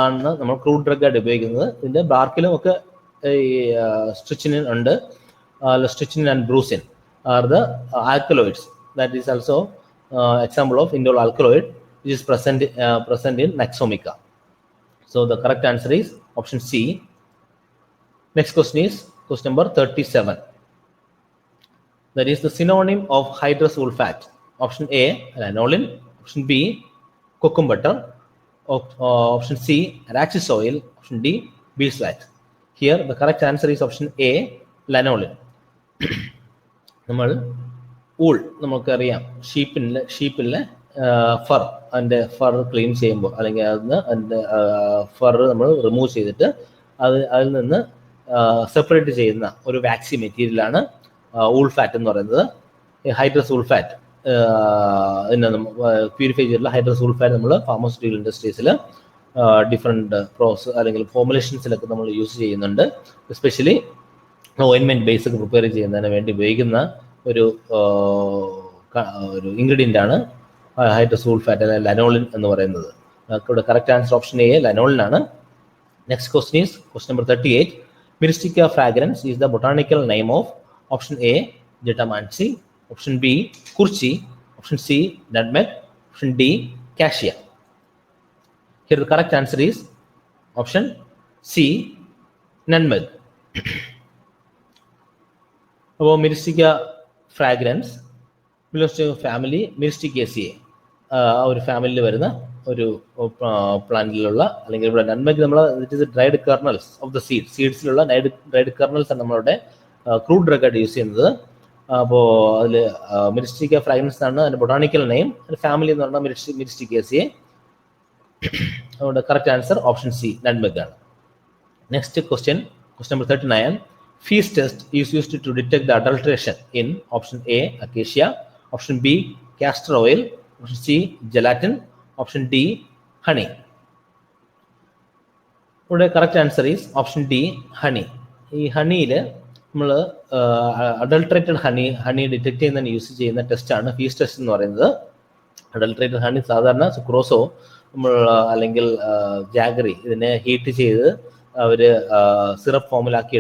ആണ് നമ്മൾ ക്രൂഡ് ഡ്രഗ് ആയിട്ട് ഉപയോഗിക്കുന്നത്. ഇതിന്റെ ബാർക്കിലും ഒക്കെ ഈ സ്ട്രിച്ചിനിൻ ഉണ്ട്. Strychnine and brucine are the alkaloids. That is also example of indole alkaloid which is present in naxomica. So the correct answer is option C. Next question is question number 37. That is the synonym of hydrous wool fat. Option A, lanolin. Option B, cocoa butter. Option C, arachids oil. Option D, beeswax. Here the correct answer is option A, lanolin. നമ്മൾ ഊൾ നമുക്കറിയാം, ഷീപ്പിലെ fir, അതിൻ്റെ fir clean ചെയ്യുമ്പോൾ അല്ലെങ്കിൽ അതിൻ്റെ fir നമ്മൾ remove ചെയ്തിട്ട് അതിൽ നിന്ന് സെപ്പറേറ്റ് ചെയ്യുന്ന ഒരു വാക്സി മെറ്റീരിയലാണ് ഊൾ ഫാറ്റ് എന്ന് പറയുന്നത്. ഹൈഡ്രസ് ഊൾ ഫാറ്റ് പ്യൂരിഫൈ ചെയ്തിട്ടുള്ള ഹൈഡ്രസ് ഊൾ ഫാറ്റ് നമ്മൾ ഫാർമസ്യൂട്ടിക്കൽ ഇൻഡസ്ട്രീസിൽ ഡിഫറെൻറ്റ് അല്ലെങ്കിൽ ഫോർമുലേഷൻസിലൊക്കെ നമ്മൾ യൂസ് ചെയ്യുന്നുണ്ട്. എസ്പെഷ്യലി ഓയിൻമെൻറ്റ് ബേസ് ഒക്കെ പ്രിപ്പയർ ചെയ്യുന്നതിന് വേണ്ടി ഉപയോഗിക്കുന്ന ഒരു ഇൻഗ്രീഡിയൻ്റ് ആണ് ഹൈഡ്രോസൂൾ ഫാറ്റ് അല്ലെങ്കിൽ ലനോളിൻ എന്ന് പറയുന്നത്. ഇവിടെ correct answer option A lanolin ആണ്. Next question is question number 38. Myristica fragrans is the botanical name of option A Jetamansi, option B Kurchi, option C nutmeg, option D cassia. Here the correct answer is option C nutmeg. About Myristica fragrans belongs to family Myristicaceae. ഒരു ഫാമിലിയിൽ വരുന്ന ഒരു പ്ലാന്റിലുള്ള അല്ലെങ്കിൽ ഇവിടെ നന്മയ്ക്ക് നമ്മൾ it is dried kernels of the സീഡ്സിലുള്ള dried kernels ആണ് നമ്മളുടെ ക്രൂഡ് ഡ്രഗ് ആയിട്ട് യൂസ് ചെയ്യുന്നത്. അപ്പോൾ അതിൽ മിരിസ്റ്റിക്ക ഫ്രാഗ്രൻസ് ആണ് അതിൻ്റെ ബൊട്ടാണിക്കൽ നെയിം. ഫാമിലി എന്ന് പറഞ്ഞാൽ മിരിസ്റ്റിക്കേസിയെ. അതുകൊണ്ട് correct answer option C nutmeg ആണ്. Next question number 39. Fiehe's test is used to detect the adulteration in option A acacia, option B castor oil, option C gelatin, option D honey. ഇവിടെ correct answer is option D honey. ഈ ഹണിയിൽ നമ്മൾ adulterated honey detect ചെയ്യുന്നതിന് use ചെയ്യുന്ന ടെസ്റ്റാണ് fees test എന്ന് പറയുന്നത്. Adulterated honey സാധാരണ സുക്രോസോ നമ്മൾ അല്ലെങ്കിൽ ജാഗറി ഇതിനെ ഹീറ്റ് ചെയ്ത് അവർ സിറപ്പ് ഫോമിലാക്കി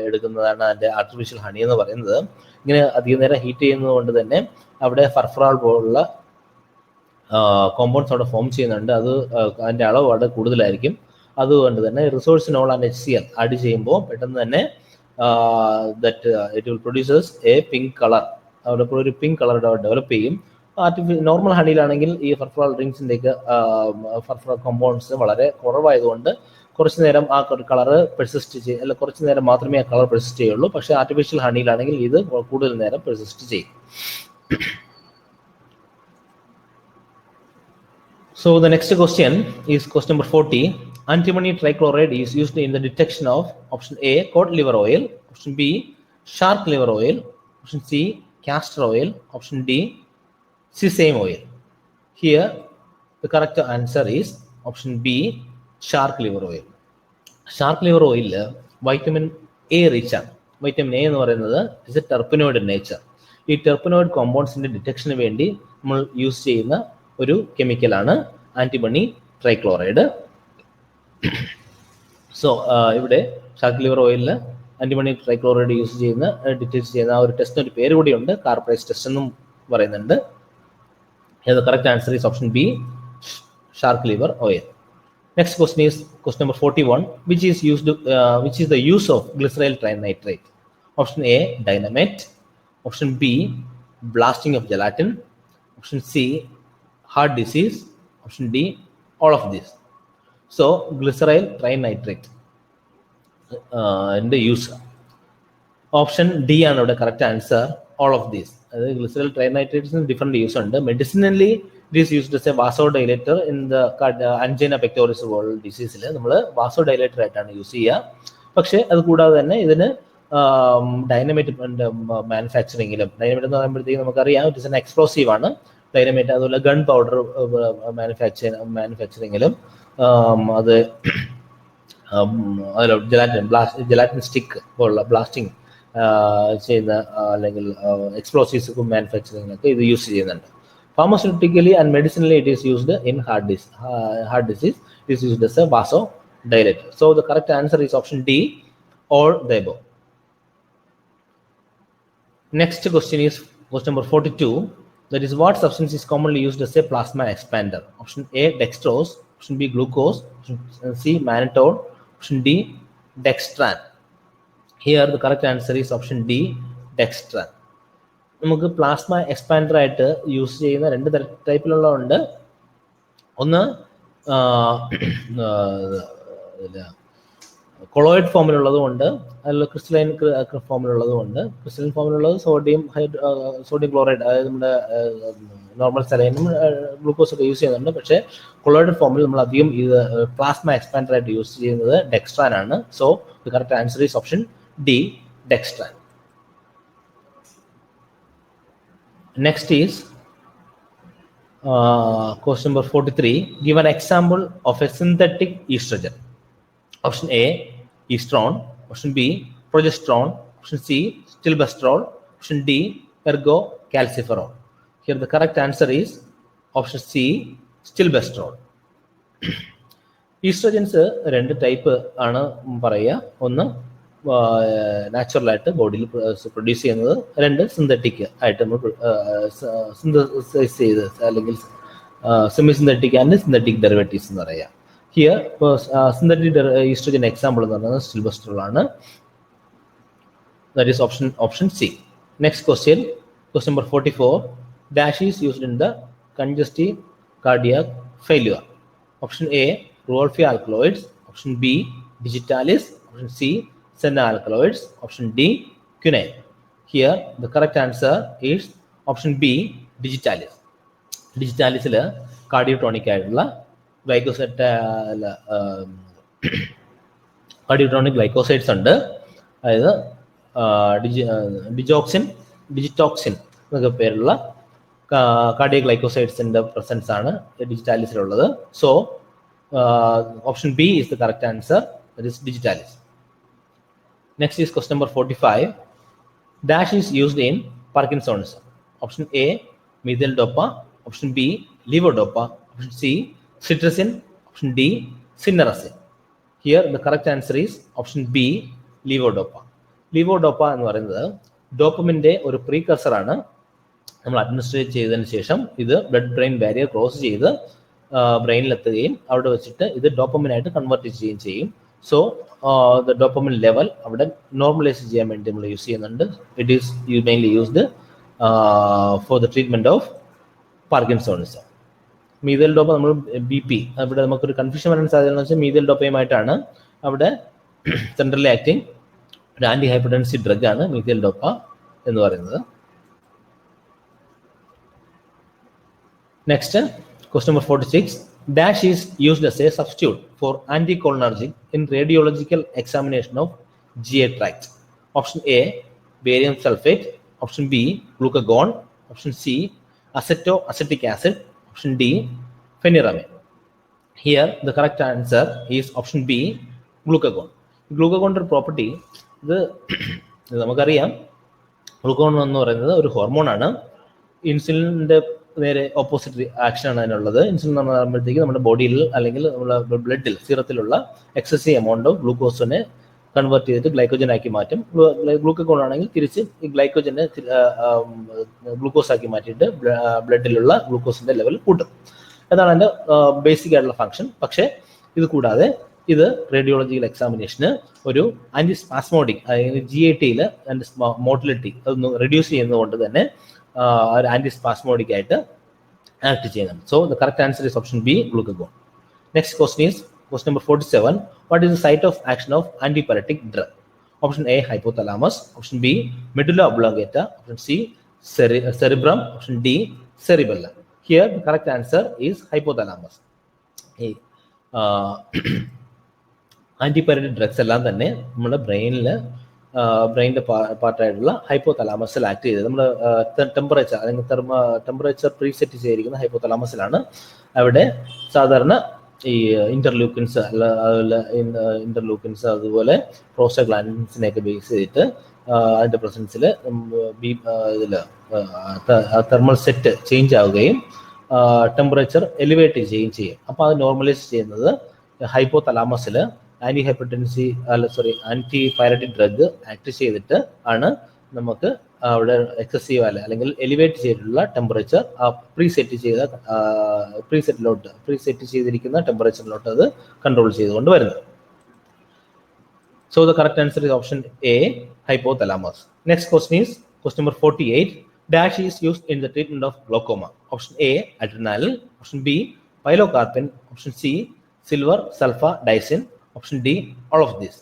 എടുക്കുന്നതാണ് അതിൻ്റെ ആർട്ടിഫിഷ്യൽ ഹണി എന്ന് പറയുന്നത്. ഇങ്ങനെ അധികം നേരം ഹീറ്റ് ചെയ്യുന്നത് കൊണ്ട് തന്നെ അവിടെ ഫർഫറാൾ പോലുള്ള കോമ്പൗണ്ട്സ് അവിടെ ഫോം ചെയ്യുന്നുണ്ട്. അത് അതിൻ്റെ അളവ് വളരെ കൂടുതലായിരിക്കും. അതുകൊണ്ട് തന്നെ റിസോഴ്സിനോൾ ആൻഡ് HCl ആഡ് ചെയ്യുമ്പോൾ പെട്ടെന്ന് തന്നെ that it will producers A pink colour. അവിടെ ഒരു പിങ്ക് കളർ ഡെവലപ്പ് ചെയ്യും. നോർമൽ ഹണിയിലാണെങ്കിൽ ഈ ഫർഫറാൾ റിങ്സിൻ്റെയൊക്കെ ഫർഫറാൾ കോമ്പൗണ്ട്സ് വളരെ കുറവായതുകൊണ്ട് കുറച്ച് നേരം ആ കളറ് പെർസിസ്റ്റ് ചെയ്യും, അല്ല കുറച്ച് നേരം മാത്രമേ ആ കളർ പെർസിസ്റ്റ് ചെയ്യുള്ളൂ. പക്ഷേ ആർട്ടിഫിഷ്യൽ ഹണിയിലാണെങ്കിൽ ഇത് കൂടുതൽ നേരം പെർസിസ്റ്റ് ചെയ്യും. So the next question is question number 40. Antimony trichloride is used in the detection of option A cod liver oil, option B shark liver oil, option C castor oil, option D sesame oil. Here the correct answer is option B shark liver oil. Shark liver oil vitamin A rich ആണ്. Vitamin A എന്ന് പറയുന്നത് is a terpenoid in nature. ഈ terpenoid കോമ്പൗണ്ട്സിന്റെ ഡിറ്റക്ഷന് വേണ്ടി നമ്മൾ use ചെയ്യുന്ന ഒരു കെമിക്കലാണ് ആന്റിമണി ട്രൈക്ലോറൈഡ്. സോ ഇവിടെ ഷാർക്ക് ലിവർ ഓയിലിൽ ആന്റിമണി ട്രൈക്ലോറൈഡ് യൂസ് ചെയ്യുന്ന ഡിറ്റക്ട് ചെയ്യുന്ന ആ ഒരു ടെസ്റ്റിന് ഒരു പേര് കൂടിയുണ്ട്, കാർപ്രൈസ് ടെസ്റ്റ് എന്നും പറയുന്നുണ്ട്. Correct answer is option B shark liver oil. Next question is question number 41. Which is the use of glyceryl trinitrate? Option A dynamite, option B blasting of gelatin, option C heart disease, option D all of this. So glyceryl trinitrate in the use. Option D ആണ് ഇവിടെ correct answer, all of this. അതായത് glyceryl ട്രൈനൈട്രേറ്റ്സിന് different use ഉണ്ട്. Medicinally it is used as a vasodilator in the angina pectoris പോലുള്ള ഡിസീസിൽ നമ്മൾ vasodilator ആയിട്ടാണ് use ചെയ്യുക. പക്ഷേ അത് കൂടാതെ തന്നെ ഇതിന് ഡൈനമൈറ്റ് മാനുഫാക്ചറിങ്ങിലും, ഡൈനമൈറ്റ് എന്ന് പറയുമ്പോഴത്തേക്കും നമുക്കറിയാം ഇറ്റ് ഇസ് എൻ എക്സ്പ്ലോസീവ് ആണ് ഡൈനമൈറ്റ്. അതുപോലെ ഗൺ പൗഡർ മാനുഫാക്ചറിങ്ങിലും അത് ജലാറ്റിൻ സ്റ്റിക്ക് പോലുള്ള ബ്ലാസ്റ്റിംഗ് ചെയ്യുന്ന അല്ലെങ്കിൽ എക്സ്പ്ലോസീവ്സ് മാനുഫാക്ചറിങ്ങിനൊക്കെ ഇത് യൂസ് ചെയ്യുന്നുണ്ട്. Pharmaceutically and medicinally it is used in heart disease. It is used as a vasodilator. So the correct answer is option D, all the above. Next question is question number 42. That is, what substance is commonly used as a plasma expander? Option A dextrose, option B glucose, option C mannitol, option D dextran. Here the correct answer is option D dextran. നമുക്ക് plasma expander ആയിട്ട് use ചെയ്യുന്ന രണ്ട് ടൈപ്പിലുള്ളതുണ്ട്. ഒന്ന് colloid ഫോമിലുള്ളതുകൊണ്ട് അതിൽ crystalline ഫോമിലുള്ളതുകൊണ്ട്. Crystalline ഫോമിലുള്ളത് sodium chloride, അതായത് നമ്മുടെ normal സലൈനും glucose ഒക്കെ use ചെയ്യുന്നുണ്ട്. പക്ഷേ കൊളോയിഡ് ഫോമിൽ നമ്മൾ അധികം ഇത് പ്ലാസ്മ എക്സ്പാൻഡർ ആയിട്ട് യൂസ് ചെയ്യുന്നത് ഡെക്സ്ട്രാൻ ആണ്. So the correct answer is option D dextran. Next is Question number 43. Give an example of a synthetic estrogen. Option A, estrone. Option B, progesterone. Option C, stilbestrol. Option D, ergocalciferol. Here the correct answer is option C, stilbestrol. Oestrogens രണ്ട് type ആണ് പറയുക. ഒന്ന് natural ആയിട്ട് ബോഡിയിൽ produce ചെയ്യുന്നത്, രണ്ട് synthetic ആയിട്ട് നമ്മൾ സിന്തസൈസ് ചെയ്ത് അല്ലെങ്കിൽ semi synthetic and synthetic derivatives എന്ന് പറയുക. ഹിയർ സിന്തറ്റിക് ഈസ്ട്രോജൻ എക്സാമ്പിൾ എന്ന് പറയുന്നത് സ്റ്റിൽബെസ്ട്രോൾ ആണ്. That is option C. Next question number 44. Dash is used in the congestive cardiac failure. Option A, Rolfie alkaloids. Option B, digitalis. Option C, senna alkaloids. Option D, quinine. Here the correct answer is option B, digitalis. Digitalis is cardiotonic cardiotonic glycosides ഉണ്ട്. അതായത് digitoxin എന്നൊക്കെ പേരുള്ള cardiac ഗ്ലൈക്കോസൈഡ്സിന്റെ presence ആണ് ഡിജിറ്റാലിസിലുള്ളത്. So option B is the correct answer, that is digitalis. Next is question number 45. Dash is used in parkinsonism. Option A, methyldopa. Option B, levodopa. Option C, cetirizine. Option D, cinnarizine. Here the correct answer is option B, levodopa. Levodopa എന്ന് പറയുന്നത് ഡോപ്പമിന്റെ ഒരു precursor ആണ്. നമ്മൾ administrate ചെയ്തതിന് ശേഷം ഇത് blood brain barrier cross ചെയ്ത് ബ്രെയിനിലെത്തുകയും അവിടെ വെച്ചിട്ട് ഇത് ഡോപ്പമിനായിട്ട് കൺവേർട്ട് ചെയ്യുകയും ചെയ്യും. സോ ദ ഡോപ്പമിൻ ലെവൽ അവിടെ നോർമലൈസ് ചെയ്യാൻ വേണ്ടി നമ്മൾ യൂസ് ചെയ്യുന്നുണ്ട്. It is mainly used for the treatment of parkinsonism. Methyl dopa നമ്മൾ BP, അവിടെ നമുക്കൊരു കൺഫ്യൂഷൻ വരാൻ സാധ്യത വെച്ചാൽ മീഥൈൽ ഡോപ്പയുമായിട്ടാണ്. അവിടെ സെൻട്രലി ആക്ടിങ് ഒരു ആന്റി ഹൈപ്പർടെൻസീവ് ഡ്രഗ് ആണ് മീഥൈൽ ഡോപ്പ എന്ന് പറയുന്നത്. Next question number 46. Dash is used as a substitute for anticholinergic in radiological examination of GI tract. Option A, barium sulfate. Option B, glucagon. Option C, acetoacetic acid. Option D, phenyramine. Here the correct answer is option B, glucagon. Glucagon property, ഇത് നമുക്കറിയാം, Glucon എന്ന് പറയുന്നത് ഒരു ഹോർമോണാണ്. ഇൻസുലിൻ്റെ നേരെ opposite action ആണ് അതിനുള്ളത്. Insulin എന്ന് പറയുമ്പോഴത്തേക്ക് നമ്മുടെ ബോഡിയിൽ അല്ലെങ്കിൽ നമ്മുടെ ബ്ലഡിൽ സീറത്തിലുള്ള എക്സസീവ് എമൗണ്ട് ഓഫ് ഗ്ലൂക്കോസിനെ കൺവേർട്ട് ചെയ്തിട്ട് ഗ്ലൈക്കോജൻ ആക്കി മാറ്റും. ഗ്ലൂക്കോൺ ആണെങ്കിൽ തിരിച്ച് ഈ ഗ്ലൈക്കോജനെ ഗ്ലൂക്കോസ് ആക്കി മാറ്റിയിട്ട് ബ്ലഡിലുള്ള ഗ്ലൂക്കോസിന്റെ ലെവൽ കൂട്ടും. അതാണ് അതിന്റെ ബേസിക് ആയിട്ടുള്ള ഫംഗ്ഷൻ. പക്ഷേ ഇത് കൂടാതെ ഇത് റേഡിയോളജിക്കൽ എക്സാമിനേഷന് ഒരു ആന്റിസ്പാസ്മോഡിക്, അതായത് GIT-യിൽ അതിന്റെ മോട്ടിലിറ്റി അതൊന്ന് റെഡ്യൂസ് ചെയ്യുന്നത് തന്നെ ഒരു ആന്റിസ്പാസ്മോഡിക് ആയിട്ട് ആക്ട് ചെയ്യുന്നുണ്ട്. So the correct answer is option B, glucagon. Next question is question number 47. What is the site of action of antipyretic drug? Option A, hypothalamus. Option B, medulla oblongata. Option C, cerebrum. Option D, cerebellum. Here the correct answer is hypothalamus. Antipyretic drugs എല്ലാം തന്നെ നമ്മുടെ ബ്രെയിനിന്റെ പാർട്ടായിട്ടുള്ള ഹൈപ്പോതലാമസിൽ act ചെയ്തത്. നമ്മുടെ temperature അല്ലെങ്കിൽ temperature preset ചെയ്തിരിക്കുന്ന ഹൈപ്പോതലാമസിലാണ്. അവിടെ സാധാരണ ഈ ഇന്റർലൂക്കിൻസ് അതുപോലെ പ്രോസ്റ്റഗ്ലാൻഡിൻസിനെയൊക്കെ ബേസ് ചെയ്തിട്ട് അതിന്റെ പ്രസൻസിൽ ഇതിൽ തെർമൽ സെറ്റ് ചേഞ്ച് ആവുകയും ടെമ്പറേച്ചർ എലിവേറ്റ് ചെയ്യുകയും ചെയ്യും. അപ്പോൾ അത് നോർമലൈസ് ചെയ്യുന്നത് ഹൈപ്പോതലാമസിൽ ആന്റിപൈററ്റിക് ഡ്രഗ് ആക്ട് ചെയ്തിട്ട് ആണ് നമുക്ക് അവിടെ എക്സസീവ് അല്ലെങ്കിൽ എലിവേറ്റ് ചെയ്തിട്ടുള്ള ടെമ്പറേച്ചർ പ്രീസെറ്റ് ചെയ്തിരിക്കുന്ന ടെമ്പറേച്ചറിലോട്ട് അത് കൺട്രോൾ ചെയ്തുകൊണ്ട് വരുന്നത്. So the correct answer is option A, hypothalamus. Next question is question number 48. Dash is used in the treatment of glaucoma. Option A, adrenaline. Option B, pilocarpine. Option C, silver sulfadiazine. Option D, all of this.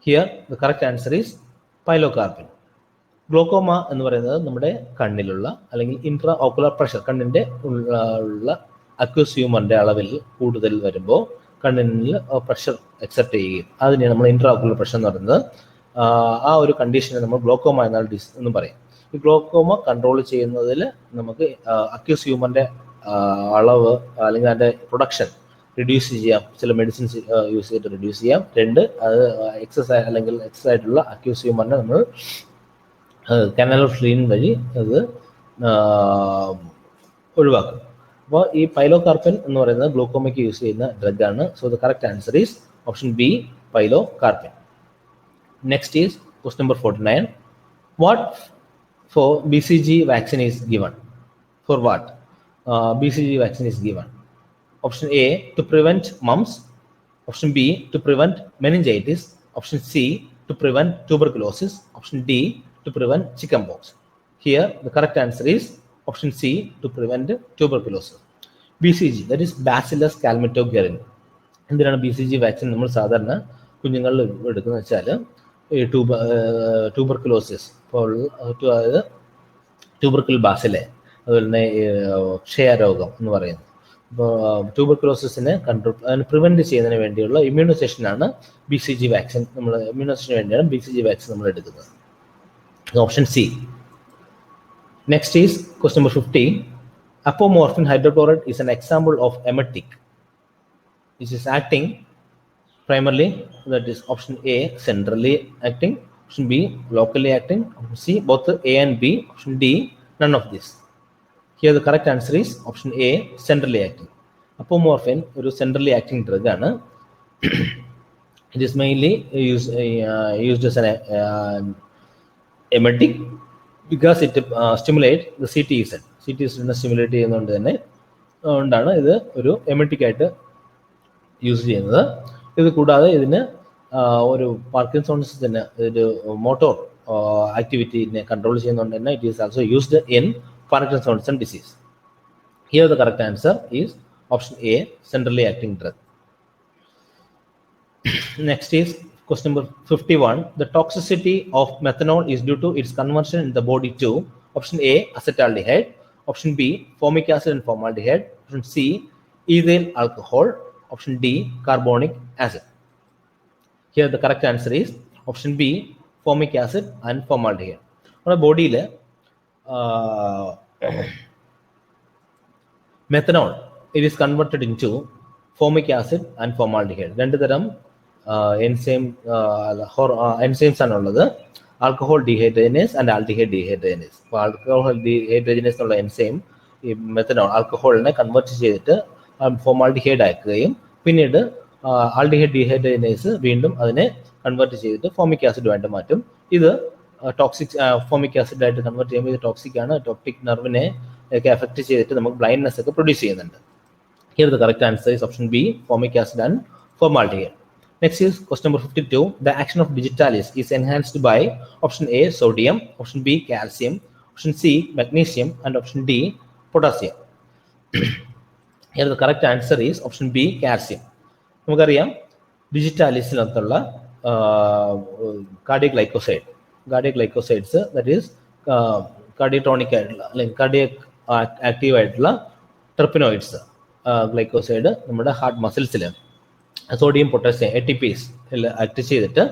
Here the correct answer is pilocarpine. Glaucoma എന്ന് പറയുന്നത് നമ്മുടെ കണ്ണിലുള്ള അല്ലെങ്കിൽ intra ocular pressure, കണ്ണിന്റെ ഉള്ള accuse ഹ്യൂമറിന്റെ അളവിൽ കൂടുതൽ വരുമ്പോൾ കണ്ണിന് പ്രഷർ എക്സെപ്റ്റ് ചെയ്യുകയും അതിനെയാണ് നമ്മൾ ഇൻട്രാ ഓക്കുലർ പ്രഷർ എന്ന് പറയുന്നത്. ആ ഒരു കണ്ടീഷനെ നമ്മൾ ഗ്ലോക്കോമ എന്ന് പറയും. ഈ ഗ്ലോക്കോമ കൺട്രോൾ ചെയ്യുന്നതിൽ നമുക്ക് അക്യൂസ് ഹ്യൂമറിൻ്റെ അളവ് അല്ലെങ്കിൽ അതിൻ്റെ പ്രൊഡക്ഷൻ റിഡ്യൂസ് ചെയ്യാം. ചില മെഡിസിൻസ് യൂസ് ചെയ്തിട്ട് റിഡ്യൂസ് ചെയ്യാം. 2, അത് എക്സസൈസ് അല്ലെങ്കിൽ എക്സസ് ആയിട്ടുള്ള അക്യൂസ് ഹ്യൂമറിനെ നമ്മൾ കാനലോഫ്ലീൻ വഴി അത് ഒഴിവാക്കും. അപ്പോൾ ഈ പൈലോകാർപ്പിൻ എന്ന് പറയുന്നത് ഗ്ലൂക്കോമയ്ക്ക് യൂസ് ചെയ്യുന്ന ഡ്രഗാണ്. So the correct answer is option B, pilocarpine. Next is question number 49. What for BCG vaccine is given? For what BCG vaccine is given? Option A, to prevent mumps. Option B, to prevent meningitis. Option C, to prevent tuberculosis. Option D, to prevent chickenpox. Here the correct answer is option C, to prevent tuberculosis. BCG, that is Bacillus calmette-guerin. എന്തിനാണ് BCG vaccine നമ്മൾ സാധാരണ കുഞ്ഞുങ്ങളിൽ എടുക്കുന്നത് വെച്ചാൽ ഈ tuberculosis ഇപ്പോൾ അതായത് ട്യൂബർക്കുൽ ബാസിലെ, അതുപോലെ തന്നെ ക്ഷയരോഗം എന്ന് പറയുന്നത്. ഇപ്പോൾ ട്യൂബർക്കുലോസിസിനെ അതിനെ പ്രിവെൻറ്റ് ചെയ്യുന്നതിന് വേണ്ടിയുള്ള ഇമ്മ്യൂണൈസേഷനാണ് BCG വാക്സിൻ. നമ്മൾ ഇമ്മ്യൂണൈസേഷന് വേണ്ടിയാണ് BCG വാക്സിൻ നമ്മൾ എടുക്കുന്നത്. Option C. Next is question number 50. Apomorphine hydrochloride is an example of emetic. This is acting primarily, that is option A, centrally acting. Option B, locally acting. Option C, both A and B. Option D, none of this. Here the correct answer is option A, centrally acting. Apomorphine ഒരു centrally acting drug ആണ്. It is mainly used as an emetic because it stimulates the CTE cell. CTE cell stimulate ചെയ്യുന്നതുകൊണ്ട് തന്നെ അതുകൊണ്ടാണ് ഇത് ഒരു emetic ആയിട്ട് use ചെയ്യുന്നത്. ഇത് കൂടാതെ ഇതിന് ഒരു പാർക്കിൻസോൺസ് തന്നെ ഒരു മോട്ടോർ ആക്ടിവിറ്റിനെ കൺട്രോൾ ചെയ്യുന്നതുകൊണ്ട് തന്നെ it is also used in parkinson's disease. Here the correct answer is option A, centrally acting drug. Next is question number 51. The toxicity of methanol is due to its conversion in the body to option A, acetaldehyde. Option B, formic acid and formaldehyde. Option C, ethyl alcohol. Option D, carbonic acid. Here the correct answer is option B, formic acid and formaldehyde. നമ്മുടെ ബോഡിയിൽ methanol it is converted into formic acid and formaldehyde. രണ്ട് തരം enzymes ആണുള്ളത്, alcohol dehydrogenase and aldehyde dehydrogenase. അപ്പോൾ alcohol dehydrogenase എന്നുള്ള enzyme ഈ methanol ആൽക്കഹോളിനെ convert ചെയ്തിട്ട് ഫോമാൽഡിഹൈഡ് ആക്കുകയും പിന്നീട് ആൽഡിഹൈഡ് ഡീഹൈഡ്രജനേസ് വീണ്ടും അതിനെ കൺവേർട്ട് ചെയ്തിട്ട് ഫോമിക് ആസിഡുമായിട്ട് മാറ്റും. ഇത് ടോക്സിക് ഫോമിക് ആസിഡായിട്ട് കൺവേർട്ട് ചെയ്യുമ്പോൾ ഇത് ടോക്സിക് ആണ്. ടോക്സിക് നെർവിനെ ഒക്കെ എഫക്ട് ചെയ്തിട്ട് നമുക്ക് ബ്ലൈൻഡ്നെസ് ഒക്കെ പ്രൊഡ്യൂസ് ചെയ്യുന്നുണ്ട്. Here the correct answer is option B, formic acid and formaldehyde. Next is question number 52. The action of digitalis is enhanced by option A, sodium, option B, calcium, option C, magnesium, and option D, potassium. Here the correct answer is option B, calcium. നമുക്കറിയാം ഡിജിറ്റാലിസിനകത്തുള്ള cardioglycosides that is cardiotonic ആയിട്ടുള്ള അല്ലെങ്കിൽ cardiac active ആയിട്ടുള്ള terpenoids glycoside നമ്മുടെ heart മസിൽസിൽ sodium potassium ATPs act ചെയ്തിട്ട്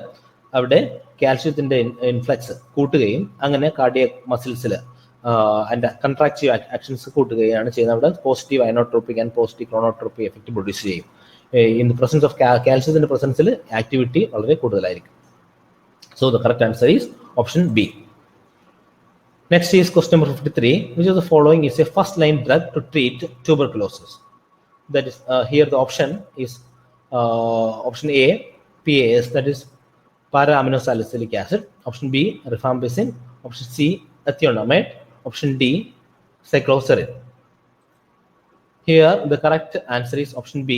അവിടെ കാൽഷ്യത്തിൻ്റെ influx കൂട്ടുകയും അങ്ങനെ കാർഡിയക് മസിൽസിൽ അതിൻ്റെ കൺട്രാക്റ്റീവ് ആക്ഷൻസ് കൂട്ടുകയാണ് ചെയ്യുന്നത്. അവിടെ positive inotropic and positive chronotropic effect produce ചെയ്യും. ഇൻ ദ പ്രസൻസ് ഓഫ് കാൽഷ്യത്തിൻ്റെ പ്രസൻസിൽ ആക്ടിവിറ്റി വളരെ കൂടുതലായിരിക്കും. So the correct answer is option B. Next is question number 53. Which of the following is a first line drug to treat tuberculosis? That is here the option is option A, PAS, that is para-aminosalicylic acid. Option B, rifampicin. Option C, ethionamide. Option D, cycloserine. Here the correct answer is option B,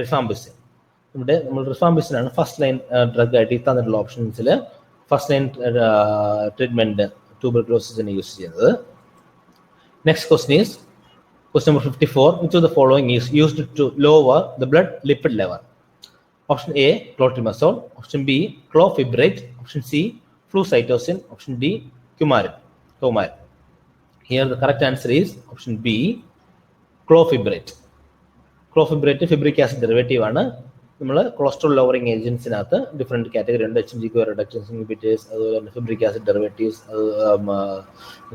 rifampicin. ഇവിടെ നമ്മൾ rifampicin ആണ് first line drug ആയിട്ട് ഈ തന്നിട്ടുള്ള ഓപ്ഷൻസിൽ first line treatment ട്യൂബർകുലോസിസിന് use ചെയ്യുന്നത്. Next question is question number 54. Which of the following is used to lower the blood lipid level? Option A, clotrimazole. Option B, clofibrate. Option C, flucytosine. Option D, coumarin. Here the correct answer is option B, clofibrate. Clofibrate fibric acid derivative ആണ്. നമ്മൾ cholesterol lowering ഏജൻസിനകത്ത് different category ഉണ്ട്. HMG-CoA reductase inhibitors, അതുപോലെ തന്നെ fibric acid derivatives,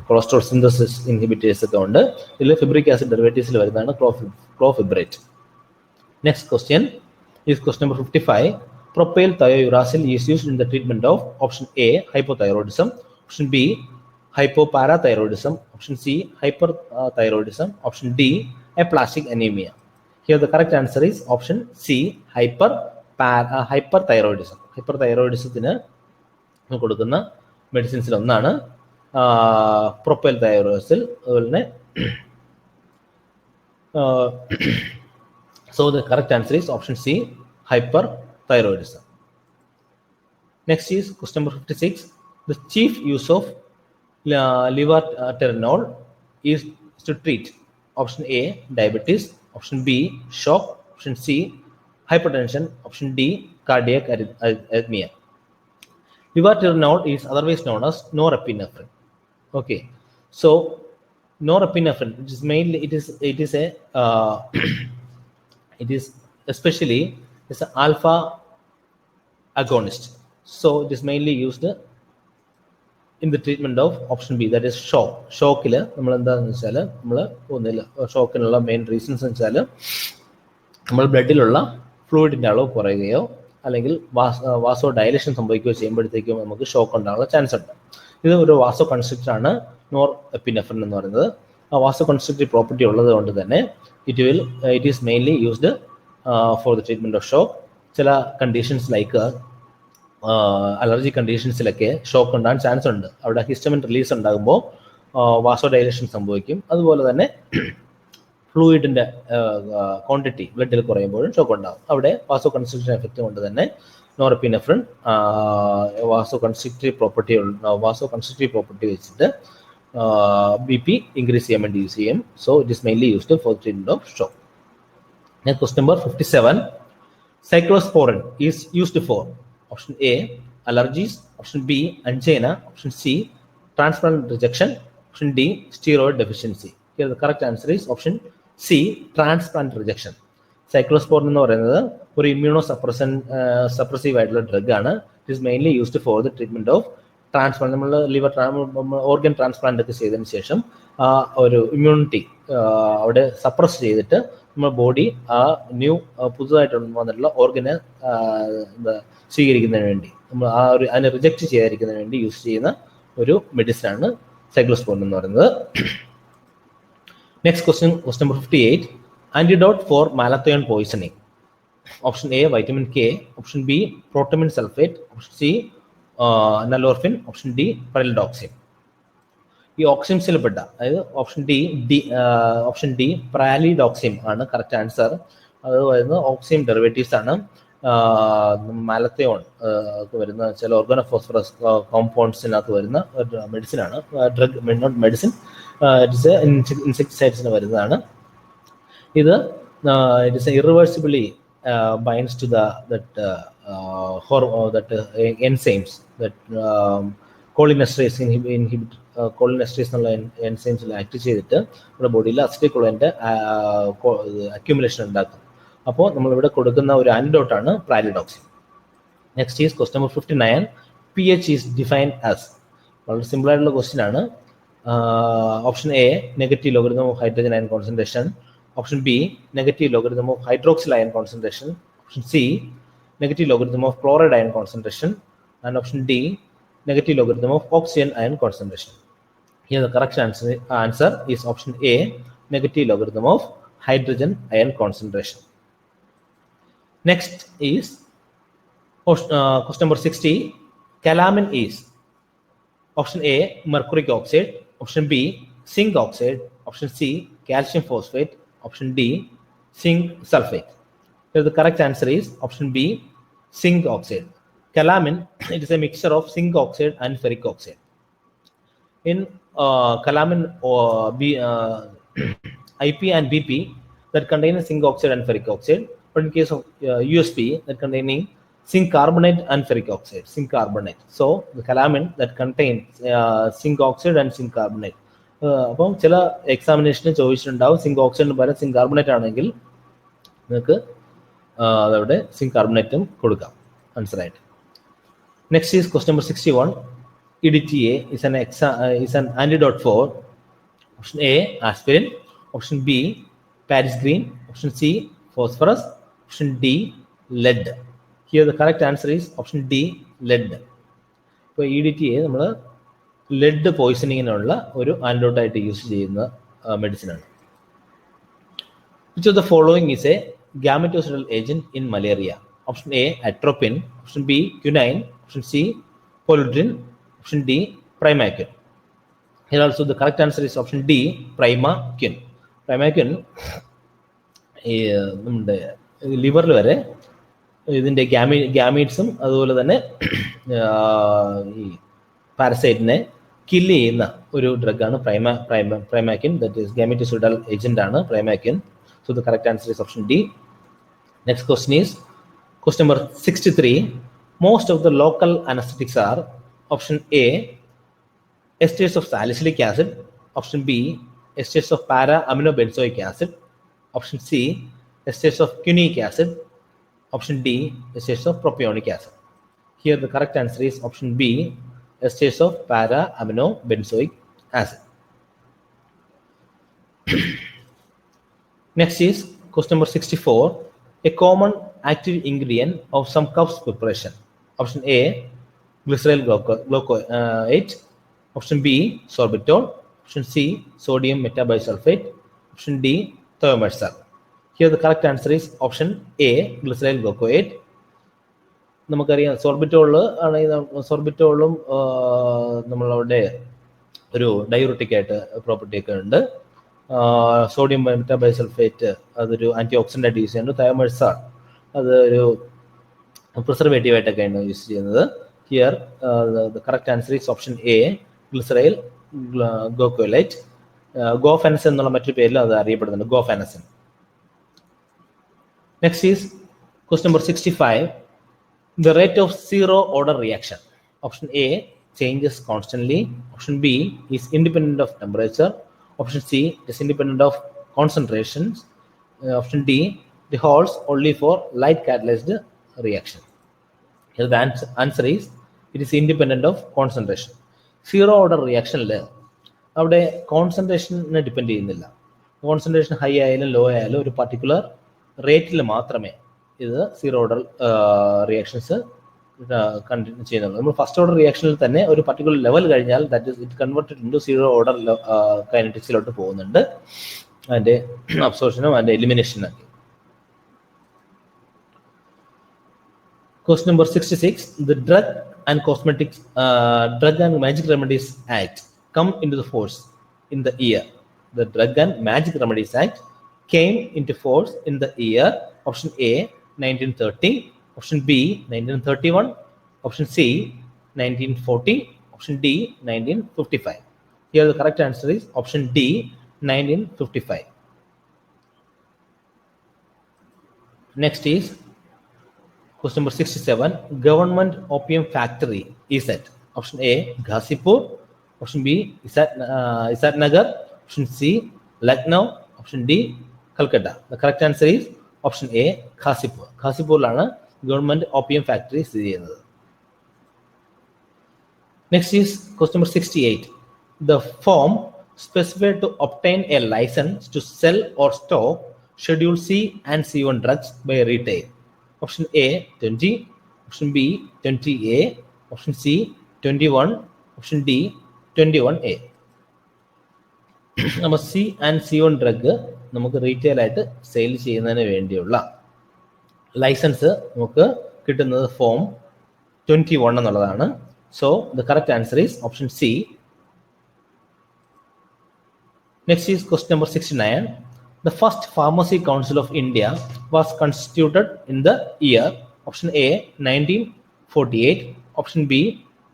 cholesterol synthesis inhibitors ഒക്കെ ഉണ്ട്. ഇതിൽ fibric acid ഡെറിവേറ്റീവ്സിൽ വരുന്നതാണ് clofibrate. Next question is question number 55. Propyl thiouracil is used in the treatment of option A, hypothyroidism, option B, hypoparathyroidism, option C, hyperthyroidism, option D, aplastic anemia. Here the correct answer is option C, hyperthyroidism. Hyperthyroidismത്തിന് കൊടുക്കുന്ന മെഡിസിൻസിൽ ഒന്നാണ് propyl തൈറോസിൽ. അതുപോലെ തന്നെ so the correct answer is option C, hyperthyroidism. Next is question number 56. The chief use of levaterenol is to treat option A, diabetes, option B, shock, option C, hypertension, option D, cardiac arrhythmia. Levaterenol is otherwise known as norepinephrine. Okay, so norepinephrine, it is mainly it is especially as an alpha agonist, so it is mainly used in the treatment of option B, that is shock. ഷോക്കിൽ നമ്മൾ എന്താണെന്ന് വെച്ചാൽ നമ്മൾ ഒന്നില്ല, ഷോക്കിനുള്ള main reasons എന്ന് വെച്ചാൽ നമ്മൾ ബ്ലഡിലുള്ള ഫ്ലൂയിഡിൻ്റെ അളവ് കുറയുകയോ അല്ലെങ്കിൽ വാസോ ഡയലേഷൻ സംഭവിക്കുകയോ ചെയ്യുമ്പോഴത്തേക്കും നമുക്ക് ഷോക്ക് ഉണ്ടാകാനുള്ള ചാൻസ് ഉണ്ട്. ഇത് ഒരു വാസോ കൺസ്ട്രിക്റ്ററാണ് നോർ എപ്പിനെഫ്രിൻ എന്ന് പറയുന്നത്. ആ വാസോ കൺസ്ട്രിക്റ്റീവ് പ്രോപ്പർട്ടി ഉള്ളത് കൊണ്ട് തന്നെ it is mainly used for the treatment of shock. ചില കണ്ടീഷൻസ് ലൈക്ക് അലർജി കണ്ടീഷൻസിലൊക്കെ ഷോക്ക് ഉണ്ടാകാൻ ചാൻസ് ഉണ്ട്. അവിടെ ഹിസ്റ്റമിൻ റിലീസ് ഉണ്ടാകുമ്പോൾ വാസോ ഡയലേഷൻ സംഭവിക്കും. അതുപോലെ തന്നെ ഫ്ലൂയിഡിൻ്റെ ക്വാണ്ടിറ്റി ബ്ലഡിൽ കുറയുമ്പോഴും ഷോക്ക് ഉണ്ടാകും. അവിടെ വാസോ കൺസ്ട്രിക്ഷൻ എഫക്റ്റ് കൊണ്ട് തന്നെ നോറെപ്പിനെഫ്രിൻ വാസോ കൺസ്ട്രിക്റ്റീവ് പ്രോപ്പർട്ടി വെച്ചിട്ട് BP increase ചെയ്യാൻ വേണ്ടി യൂസ് ചെയ്യും. So it is mainly used for treatment of shock. Next question number 57. Cyclosporin is used for option A, allergies, option B, angina, option C, transplant rejection, option D, steroid deficiency. Here the correct answer is option C, transplant rejection. Cyclosporin എന്ന് പറയുന്നത് ഒരു suppressive ആയിട്ടുള്ള drug ആണ്. It is mainly used for the treatment of transplant. നമ്മൾ liver organ transplant ഒക്കെ ചെയ്തതിന് ശേഷം ഒരു ഇമ്മ്യൂണിറ്റി അവിടെ സപ്രസ് ചെയ്തിട്ട് നമ്മുടെ ബോഡി ആ പുതുതായിട്ട് വന്നിട്ടുള്ള ഓർഗനെ സ്വീകരിക്കുന്നതിന് വേണ്ടി അതിനെ റിജക്റ്റ് ചെയ്യാതിരിക്കുന്നതിന് വേണ്ടി യൂസ് ചെയ്യുന്ന ഒരു മെഡിസിനാണ് സൈക്ലോസ്പോറിൻ എന്ന് പറയുന്നത്. Next question number 58. Antidote for malathion poisoning. Option A, vitamin K, option B, protamine sulfate, option C, nalorphine, option D pyridoxine. ഈ ഓക്സിംസിൽ പെട്ട, അതായത് ഓപ്ഷൻ ഡി പ്രാലിഡോക്സിൻ ആണ് കറക്റ്റ് ആൻസർ. അത് വരുന്നത് ഓക്സിയം ഡെറിവേറ്റീവ്സ് ആണ്. മാലത്തിയോൺ വരുന്ന ചില ഓർഗാനോഫോസ്ഫറസ് കോമ്പൗണ്ട്സിനകത്ത് വരുന്ന മെഡിസിനാണ്. ഡ്രഗ്, നോട്ട് മെഡിസിൻ, ഇറ്റ്സ് ഇൻസെക്ടിസൈഡ്സിന് വരുന്നതാണ്. ഇത് it's irreversibly binds to enzymes that cholinesterase inhibit cholinesterase എന്നുള്ള എൻസൈംസിൽ ആക്ട് ചെയ്തിട്ട് നമ്മുടെ ബോഡിയിൽ അസിഡിക് കൊളൈൻ്റെ അക്യുമുലേഷൻ ഉണ്ടാക്കും. അപ്പോൾ നമ്മളിവിടെ കൊടുക്കുന്ന ഒരു ആന്റിഡോട്ടാണ് pralidoxime. Next is question number 59. pH is defined as. വളരെ സിമ്പിൾ ആയിട്ടുള്ള ക്വസ്റ്റ്യൻ ആണ്. Option A, negative logarithm of hydrogen ion concentration, option B, negative logarithm of hydroxyl ion concentration, option C, negative logarithm of chloride ion concentration, and option D, negative logarithm of oxygen ion concentration. Here the correct answer is option A, negative logarithm of hydrogen ion concentration. Next is question number 60. Calamine is option A, mercuric oxide, option B, zinc oxide, option C, calcium phosphate, option D, zinc sulfate. Here the correct answer is option B, zinc oxide. Calamine, it is a mixture of zinc oxide and ferric oxide. In calamine IP and BP that contain zinc oxide and ferric oxide, but in case of USP that containing zinc carbonate and ferric oxide, zinc carbonate. So the calamine that contains zinc oxide and zinc carbonate. അപ്പം ചില എക്സാമിനേഷന് ചോദിച്ചിട്ടുണ്ടാവും zinc ഓക്സൈഡിന് പകരം zinc carbonate ആണെങ്കിൽ നിങ്ങൾക്ക് അതവിടെ zinc കാർബണേറ്റും കൊടുക്കാം ആൻസറായിട്ട്. Next is question number 61. EDTA is an antidote for option A, aspirin, option B, Paris green, option C, phosphorus, option D, lead. Here the correct answer is option D, lead. ഇപ്പോൾ EDTA നമ്മൾ lead പോയിസണിങ്ങിനുള്ള ഒരു ആൻറ്റിഡോട്ടായിട്ട് use ചെയ്യുന്ന മെഡിസിനാണ്. Which of the following is a gametocidal agent in malaria? Option A, atropine, option B, quinine, option C, polidrine, option D, primaquine. Here also the correct answer is option D, primaquine. Primaquine നമ്മുടെ ലിവറിൽ വരെ ഇതിൻ്റെ ഗ്യാമീറ്റ്സും അതുപോലെ തന്നെ ഈ പാരസൈറ്റിനെ kill ചെയ്യുന്ന ഒരു ഡ്രഗാണ് പ്രൈമാക്കിൻ. That is ഗാമറ്റോസിഡൽ agent ആണ് പ്രൈമാക്കിൻ. So the correct answer is option D. Next question is question number 63. Most of the local anesthetics are option A, esters of salicylic acid, option B, esters of para-aminobenzoic acid, option C, esters of quinic acid, option D, esters of propionic acid. Here the correct answer is option B, esters of para-aminobenzoic acid. Next is question number 64. A common active ingredient of some cups preparation. Option A, glyceryl glucoate. Option B, sorbitol. Option C, sodium metabisulfate. Option D, thimerosal. Here the correct answer is option A, glyceryl glucoate. നമുക്കറിയാം സോർബിറ്റോളും നമ്മളവിടെ ഒരു diuretic ആയിട്ട് property ഒക്കെ ഉണ്ട്. Sodium metabisulphite അതൊരു antioxidant ആയിട്ട് use ചെയ്യുന്നുണ്ട്. Thiomersal അതൊരു പ്രിസർവേറ്റീവ് ആയിട്ടൊക്കെയാണ് യൂസ് ചെയ്യുന്നത്. Here the correct answer is option A, glyceryl guaiacolate. Guaifenesin എന്നുള്ള മറ്റൊരു പേരിൽ അത് അറിയപ്പെടുന്നുണ്ട്, guaifenesin. Next is question number 65. The rate of zero order reaction. Option A, changes constantly. Option B is independent of temperature. Option C is independent of concentrations. Option D, it holds only for light catalyzed reaction. Here the answer is it is independent of concentration. Zero order reaction അവിടെ കോൺസെൻട്രേഷനെ depend ചെയ്യുന്നില്ല. Concentration high ആയാലും law ആയാലും ഒരു particular റേറ്റിൽ മാത്രമേ ഇത് zero order reactions continue ചെയ്യുന്നുള്ളൂ. നമ്മൾ ഫസ്റ്റ് ഓർഡർ റിയാക്ഷനിൽ തന്നെ ഒരു പർട്ടിക്കുലർ ലെവൽ കഴിഞ്ഞാൽ that is it converted into zero order കൈനറ്റിക്സിലോട്ട് പോകുന്നുണ്ട്, അതിൻ്റെ അബ്സോർപ്ഷനും അതിൻ്റെ എലിമിനേഷനും ഒക്കെ. Question number 66. The Drug and Magic Remedies Act come into the force in the year. The Drug and Magic Remedies Act came into force in the year. Option A, 1930. Option B, 1931. Option C, 1940. Option D, 1955. Here the correct answer is option D, 1955. Next is question number 67. Government opium factory is at option A, Ghazipur. Option B, Isatnagar. Option C, Lucknow. Option D, Calcutta. The correct answer is option A, Ghazipur. ഘാസിപ്പൂരിലാണ് government opium factory സ്ഥിതി ചെയ്യുന്നത്. Next is question number 68. The form specified to obtain a license to sell or stock Schedule C and C1 drugs by retail. Option A, 20. Option B, 20A. Option C, 21. Option D, 21A. നമ്മൾ C1 drug നമുക്ക് retail ആയിട്ട് sale ചെയ്യുന്നതിന് വേണ്ടിയുള്ള licence നമുക്ക് കിട്ടുന്നത് form 21 എന്നുള്ളതാണ്. So the correct answer is option C. Next is question number 69. The first Pharmacy Council of India was constituted in the year option A, 1948. Option B,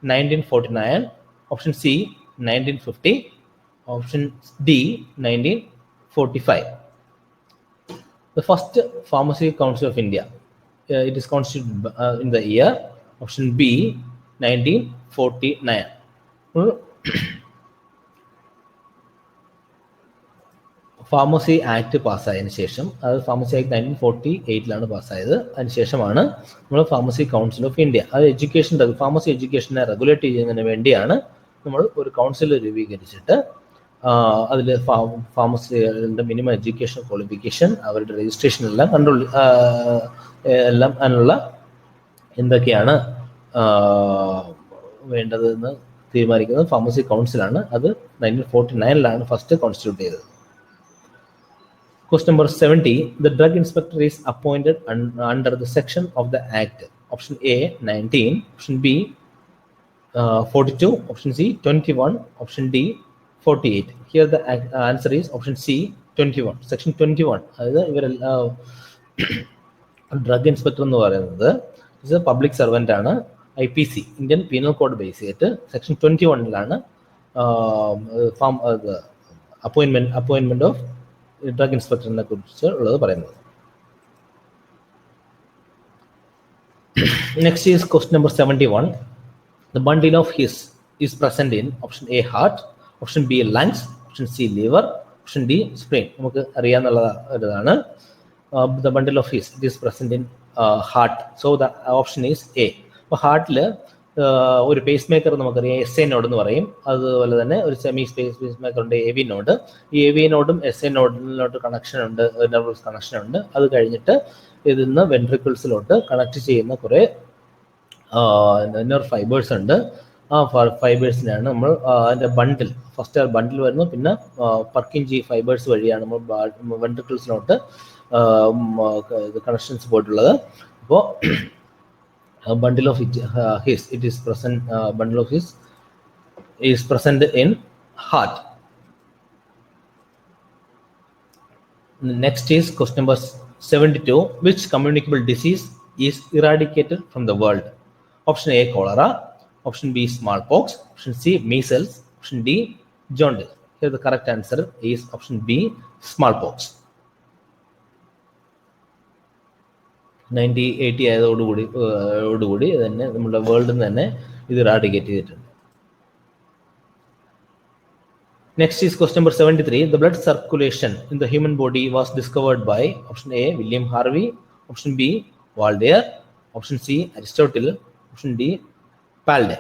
1949. Option C, 1950. Option D, 1945. The first Pharmacy Council of India, it is constituted in the year option B, 1949. Pharmacy act പാസ്സായതിനു ശേഷം, അത് pharmacy act 1948 പാസ്സായത്. അതിനുശേഷമാണ് നമ്മൾ pharmacy council of India, അത് education, pharmacy എഡ്യൂക്കേഷനെ regulate ചെയ്യുന്നതിന് വേണ്ടിയാണ് നമ്മൾ ഒരു കൗൺസിൽ രൂപീകരിച്ചിട്ട് അതിൽ ഫാർമസികളുടെ മിനിമം എഡ്യൂക്കേഷൻ ക്വാളിഫിക്കേഷൻ, അവരുടെ രജിസ്ട്രേഷൻ എല്ലാം കൺട്രോൾ എല്ലാം അതിനുള്ള എന്തൊക്കെയാണ് വേണ്ടതെന്ന് തീരുമാനിക്കുന്നത് ഫാർമസി കൗൺസിലാണ്. അത് 1949 ഫസ്റ്റ് കോൺസ്റ്റിറ്റ്യൂട്ട് ചെയ്തത്. Question number 70. The drug inspector is appointed under the section of the Act. Option A 19, option B 42, option C 21, option D 48. Here the answer is option C 21. Section 21. അതായത് ഇവരെല്ലാം drug inspector എന്ന് പറയുന്നത് ഇത് public servant ആണ്. IPC Indian penal code base ചെയ്തിട്ട് section 21 അപ്പോയിൻമെന്റ് of drug ഇൻസ്പെക്ടറിനെ കുറിച്ച് ഉള്ളത് പറയുന്നത്. Next is question number 71. The bundle of his is present in option A heart, option B lungs, option C liver, option D spleen. നമുക്ക് അറിയാന്നുള്ള ഇതാണ്. The bundle of his, it is present in heart. So the option is A. അപ്പോൾ ഹാർട്ടിൽ ഒരു pace maker നമുക്കറിയാം, SA node എന്ന് പറയും. അതുപോലെ തന്നെ ഒരു സെമി പേസ് മേക്കർ ഉണ്ട്, AV നോഡ്. ഈ AV നോഡും SA നോഡിലോട്ട് കണക്ഷൻ ഉണ്ട്, നെർവസ് കണക്ഷൻ ഉണ്ട്. അത് കഴിഞ്ഞിട്ട് ഇതിൽ നിന്ന് വെൻട്രിക്കിൾസിലോട്ട് കണക്ട് ചെയ്യുന്ന കുറേ നെർവ് ഫൈബേഴ്സ് ഉണ്ട്. ആ ഫൈബേഴ്സിനാണ് നമ്മൾ അതിൻ്റെ ബണ്ടിൽ, ഫസ്റ്റ് ബണ്ടിൽ വരുന്നു, പിന്നെ പർക്കിൻജി ഫൈബേഴ്സ് വഴിയാണ് നമ്മൾ വെൻട്രിക്കിൾസിലോട്ട് കണക്ഷൻസ് പോയിട്ടുള്ളത്. അപ്പോൾ bundle of his, it is present, bundle of his is present in heart. Next is question number 72. Which communicable disease is eradicated from the world? Option A cholera, option B smallpox, option C measles, option D jaundice. Here the correct answer is option B smallpox. 1980 ആയതോടുകൂടി തന്നെ നമ്മുടെ വേൾഡിൽ നിന്ന് തന്നെ ഇത് eradicate ചെയ്തിട്ടുണ്ട്. Next is question number 73. The blood circulation in the human body was discovered by option A William Harvey, option B Waldeyer, option C Aristotle, option D Palde.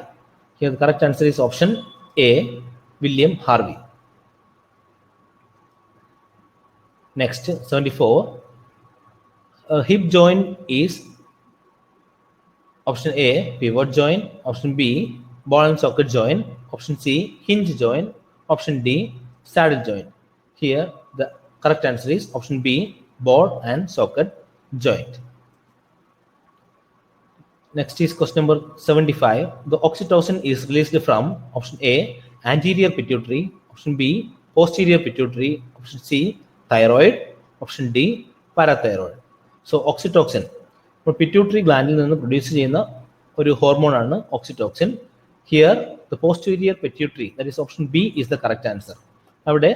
Here the correct answer is option A William Harvey. Next 74. A hip joint is option A pivot joint, option B ball and socket joint, option C hinge joint, option D saddle joint. Here the correct answer is option B ball and socket joint. Next is question number 75. The oxytocin is released from option A anterior pituitary, option B posterior pituitary, option C thyroid, option D parathyroid. So oxytocin ഇപ്പോൾ pituitary ഗ്ലാൻഡിൽ നിന്ന് produce ചെയ്യുന്ന ഒരു ഹോർമോണാണ് oxytocin. Here the posterior pituitary, that is option B is the correct answer. അവിടെ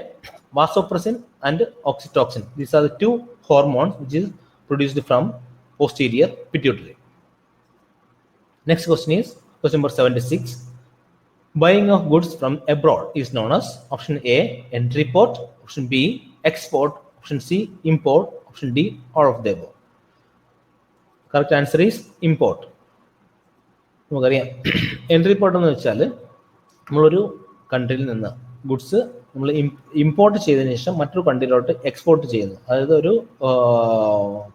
vasopressin and oxytocin, these are the two hormones which is produced from posterior pituitary. Next question is question number 76. Buying of goods from abroad is known as option A entry port, option B export, option C import, option D all of the above. Correct answer is import. നമുക്കറിയാം entry port എന്ന് വെച്ചാൽ നമ്മളൊരു കൺട്രിയിൽ നിന്ന് goods നമ്മൾ import ചെയ്തതിനു ശേഷം മറ്റൊരു കൺട്രിയിലോട്ട് export ചെയ്യുന്നു. അതായത് ഒരു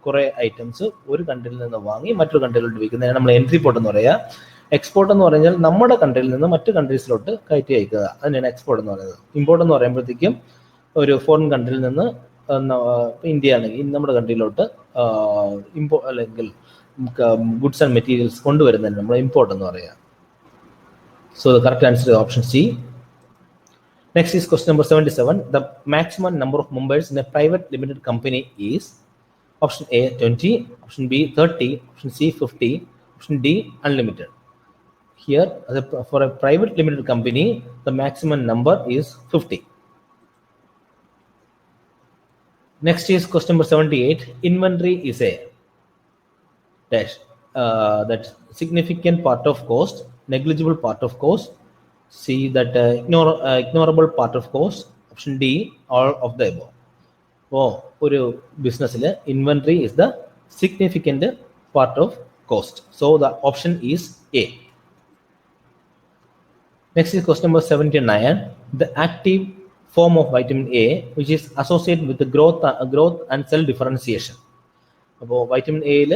കുറേ ഐറ്റംസ് ഒരു കൺട്രിയിൽ നിന്ന് വാങ്ങി മറ്റൊരു കൺട്രിയിലോട്ട് വിൽക്കുന്നതിനാണ് നമ്മൾ എൻട്രി പോർട്ട് എന്ന് പറയുക. എക്സ്പോർട്ട് എന്ന് പറഞ്ഞാൽ നമ്മുടെ കൺട്രിയിൽ നിന്ന് മറ്റു കൺട്രീസിലോട്ട് കയറ്റി അയക്കുക, അതിനാണ് എക്സ്പോർട്ട് എന്ന് പറയുന്നത്. ഇമ്പോർട്ട് എന്ന് പറയുമ്പോഴത്തേക്കും ഒരു ഫോറിൻ കൺട്രിയിൽ നിന്ന് ഇന്ത്യ ആണെങ്കിൽ നമ്മുടെ കൺട്രിയിലോട്ട് അല്ലെങ്കിൽ ഗുഡ്സ് ആൻഡ് മെറ്റീരിയൽസ് കൊണ്ടുവരുന്നതിന് നമ്മൾ ഇമ്പോർട്ട് എന്ന് പറയുക. So the correct answer is option C. Next is question number 77. The maximum number of members in a private limited company is option A 20, option B 30, option C 50, option D unlimited. Here for a private limited company the maximum number is 50. Next is question number 78. Inventory is a dash, that significant part of cost, negligible part of cost, C that ignorable part of cost, option D all of the above. ഒരു ബിസിനസ്സിൽ inventory is the significant part of cost. So the option is A. Next is question number 79. The active form of vitamin A which is associated with the growth and cell differentiation. അപ്പോൾ vitamin എയിൽ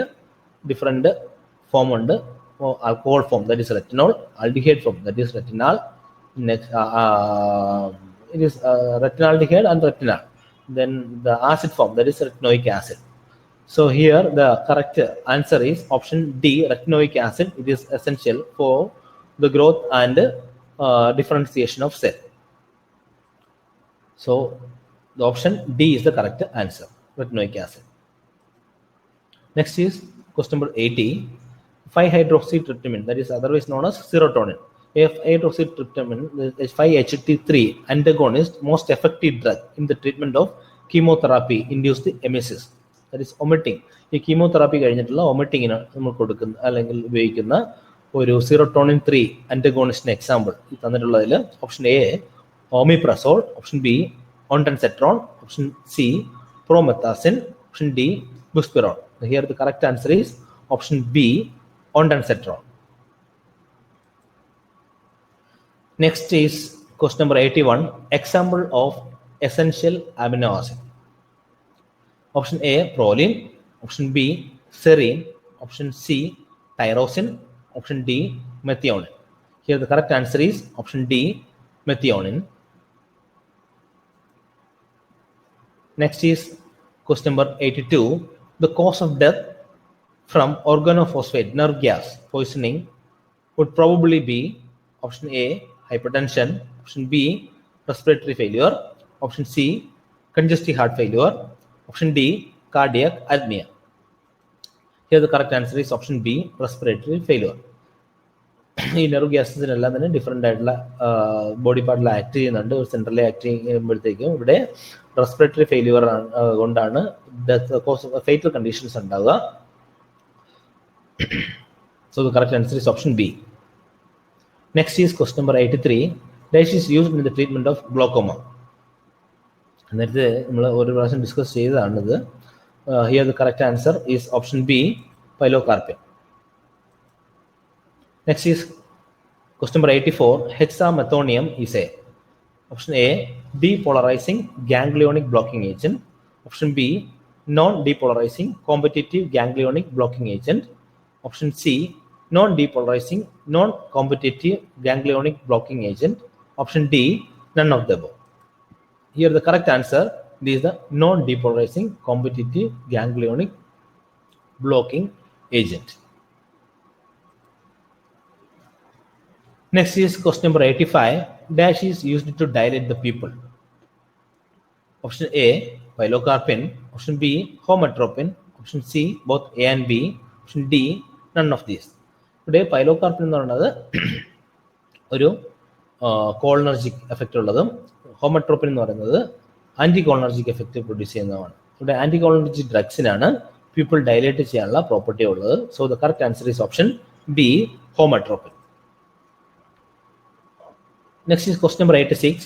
different form ഉണ്ട്. Alcohol form that is retinol, aldehyde form that is retinal, it is retinaldehyde and retinal. Then the acid form that is retinoic acid. So here the correct answer is option D, retinoic acid. It is essential for the growth and differentiation of cell. So the option D is the correct answer, retinoic acid. Next is question number 80. 5-hydroxytryptamine, that is otherwise known as serotonin. 5-hydroxytryptamine, the 5-HT3 antagonist, most effective drug in the treatment of chemotherapy induced emesis, that is omitting. ഈ chemotherapy കഴിഞ്ഞിട്ടുള്ള ഒമിറ്റിങ്ങിന് നമ്മൾ കൊടുക്കുന്ന അല്ലെങ്കിൽ ഉപയോഗിക്കുന്ന ഒരു serotonin 3 ആന്റഗോണിസ്റ്റിന് example തന്നിട്ടുള്ളതിൽ option A omeprazole, option B ondansetron, option C promethazine, option D buspirone. Here the correct answer is option B, ondansetron. Next is question number 81. Example of essential amino acid. Option A, proline. Option B, serine. Option C, tyrosine. Option D, methionine. Here the correct answer is option D, methionine. Next is question number 82. The cause of death from organophosphate nerve gas poisoning would probably be option A, hypertension, option B, respiratory failure, option C, congestive heart failure, option D, cardiac arrhythmia. Here the correct answer is option B, respiratory failure. ഈ nerve ഗ്യാസസിനെല്ലാം തന്നെ different ആയിട്ടുള്ള body പാർട്ടിൽ act ചെയ്യുന്നുണ്ട്. Centrally act ചെയ്യുമ്പോഴത്തേക്കും ഇവിടെ respiratory failure കൊണ്ടാണ് fatal conditions ഉണ്ടാവുക. So the correct answer is option B. Next is question number 83. Dash is used in the treatment of glaucoma. നേരത്തെ നമ്മൾ ഒരു പ്രാവശ്യം discuss ചെയ്തതാണിത്. Here the correct answer is option B, pilocarpine. Next is question number 84. Hexamethonium is a option A, depolarizing ganglionic blocking agent. Option B, non-depolarizing competitive ganglionic blocking agent. Option C, non-depolarizing non-competitive ganglionic blocking agent. Option D, none of the above. Here the correct answer is the non-depolarizing competitive ganglionic blocking agent. Next is question number 85. Dash is used to dilate the pupil. Option A, pilocarpine. Option B, homatropin. Option C, both A and B. Option D, none of these. Today pilocarpine എന്ന് പറയുന്നത് ഒരു cholinergic effect ഉള്ളതും ഹോമട്രോപ്പിൻ എന്ന് പറയുന്നത് anti cholinergic effect produce ചെയ്യുന്നതാണ്. ഇവിടെ anti cholinergic ഡ്രഗ്സിനാണ് people dilate ചെയ്യാനുള്ള property ഉള്ളത്. So the correct answer is option B, ഹോമട്രോപ്പിൻ. Next is question number 86.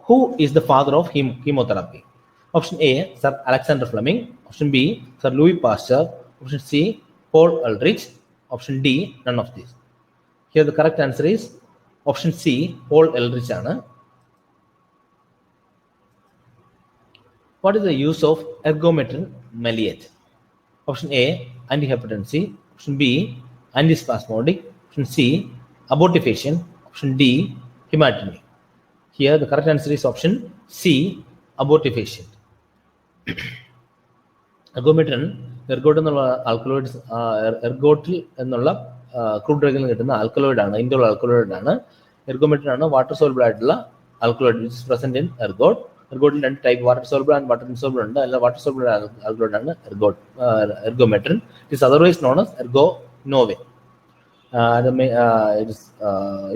Who is the father of chemotherapy? Option A, Sir Alexander Fleming. Option B, Sir Louis Pasteur. Option C, Paul Ehrlich. Option D, none of these. Here the correct answer is option C, Paul Ehrlich. What is the use of ergometrin maleate? Option A, antihypertensive. Option B, antispasmodic. Option C, abortifacient. Option D, hematinic. Here the correct answer is option C, abortifacient. Ergometrin, ergot എന്നുള്ള alkaloids, എർഗോട്ടിൽ എന്നുള്ള crude ഡ്രഗിൽ നിന്ന് കിട്ടുന്ന alkaloid ആണ്, indole alkaloid ആണ്. Ergometrine ആണ് water soluble ആയിട്ടുള്ള alkaloid which is present in ergot. എർഗോട്ടിൽ രണ്ട് type, water soluble and water insoluble ഉണ്ട്. അല്ല വാട്ടർ സോൾബിൾ ആൽക്കലോയിഡ് ആണ് ergometrine. It is otherwise known as ergonovine.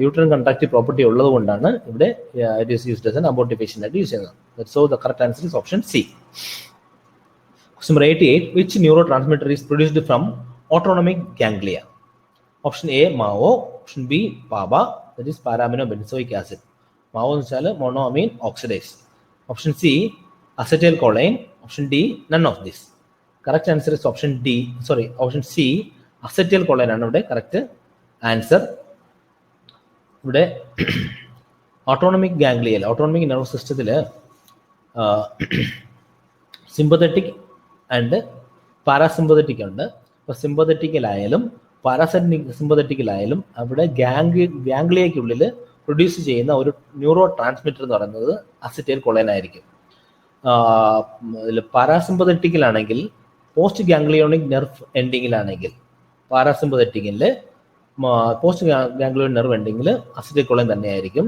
Uterine contractive property ഉള്ളത് കൊണ്ടാണ് ഇവിടെ it is used as an abortifacient ആയിട്ട് use ചെയ്യുന്നത്. So the correct answer is option C. Question number 88. Which neurotransmitter is produced from autonomic ganglia? Option A, MAO. Option B, PABA, that is para-aminobenzoic acid. MAO എന്ന് വെച്ചാൽ monoamine oxidase. Option C, acetylcholine, option D, none of this. Correct answer is option C, acetylcholine ആണ് ഇവിടെ correct answer. ഇവിടെ autonomic nerve സിസ്റ്റത്തിൽ sympathetic and parasympathetic ഉണ്ട്. അപ്പോൾ സിമ്പത്തറ്റിക്കലായാലും സിമ്പത്തറ്റിക്കലായാലും അവിടെ ഗാംഗ്ലിയയ്ക്കുള്ളിൽ produce ചെയ്യുന്ന ഒരു ന്യൂറോ ട്രാൻസ്മിറ്റർ എന്ന് പറയുന്നത് അസറ്റൈൽകോളൈൻ ആയിരിക്കും. പാരാസിമ്പത്തറ്റിക്കലാണെങ്കിൽ പോസ്റ്റ് ഗാംഗ്ലിയോണിക് നെർവ് എൻഡിങ്ങിലാണെങ്കിൽ പോസ്റ്റ് ഗാംഗ്ലിയോൺ നെർവ് എൻഡിങ്ങിൽ അസറ്റൈൽകോളൈൻ തന്നെയായിരിക്കും.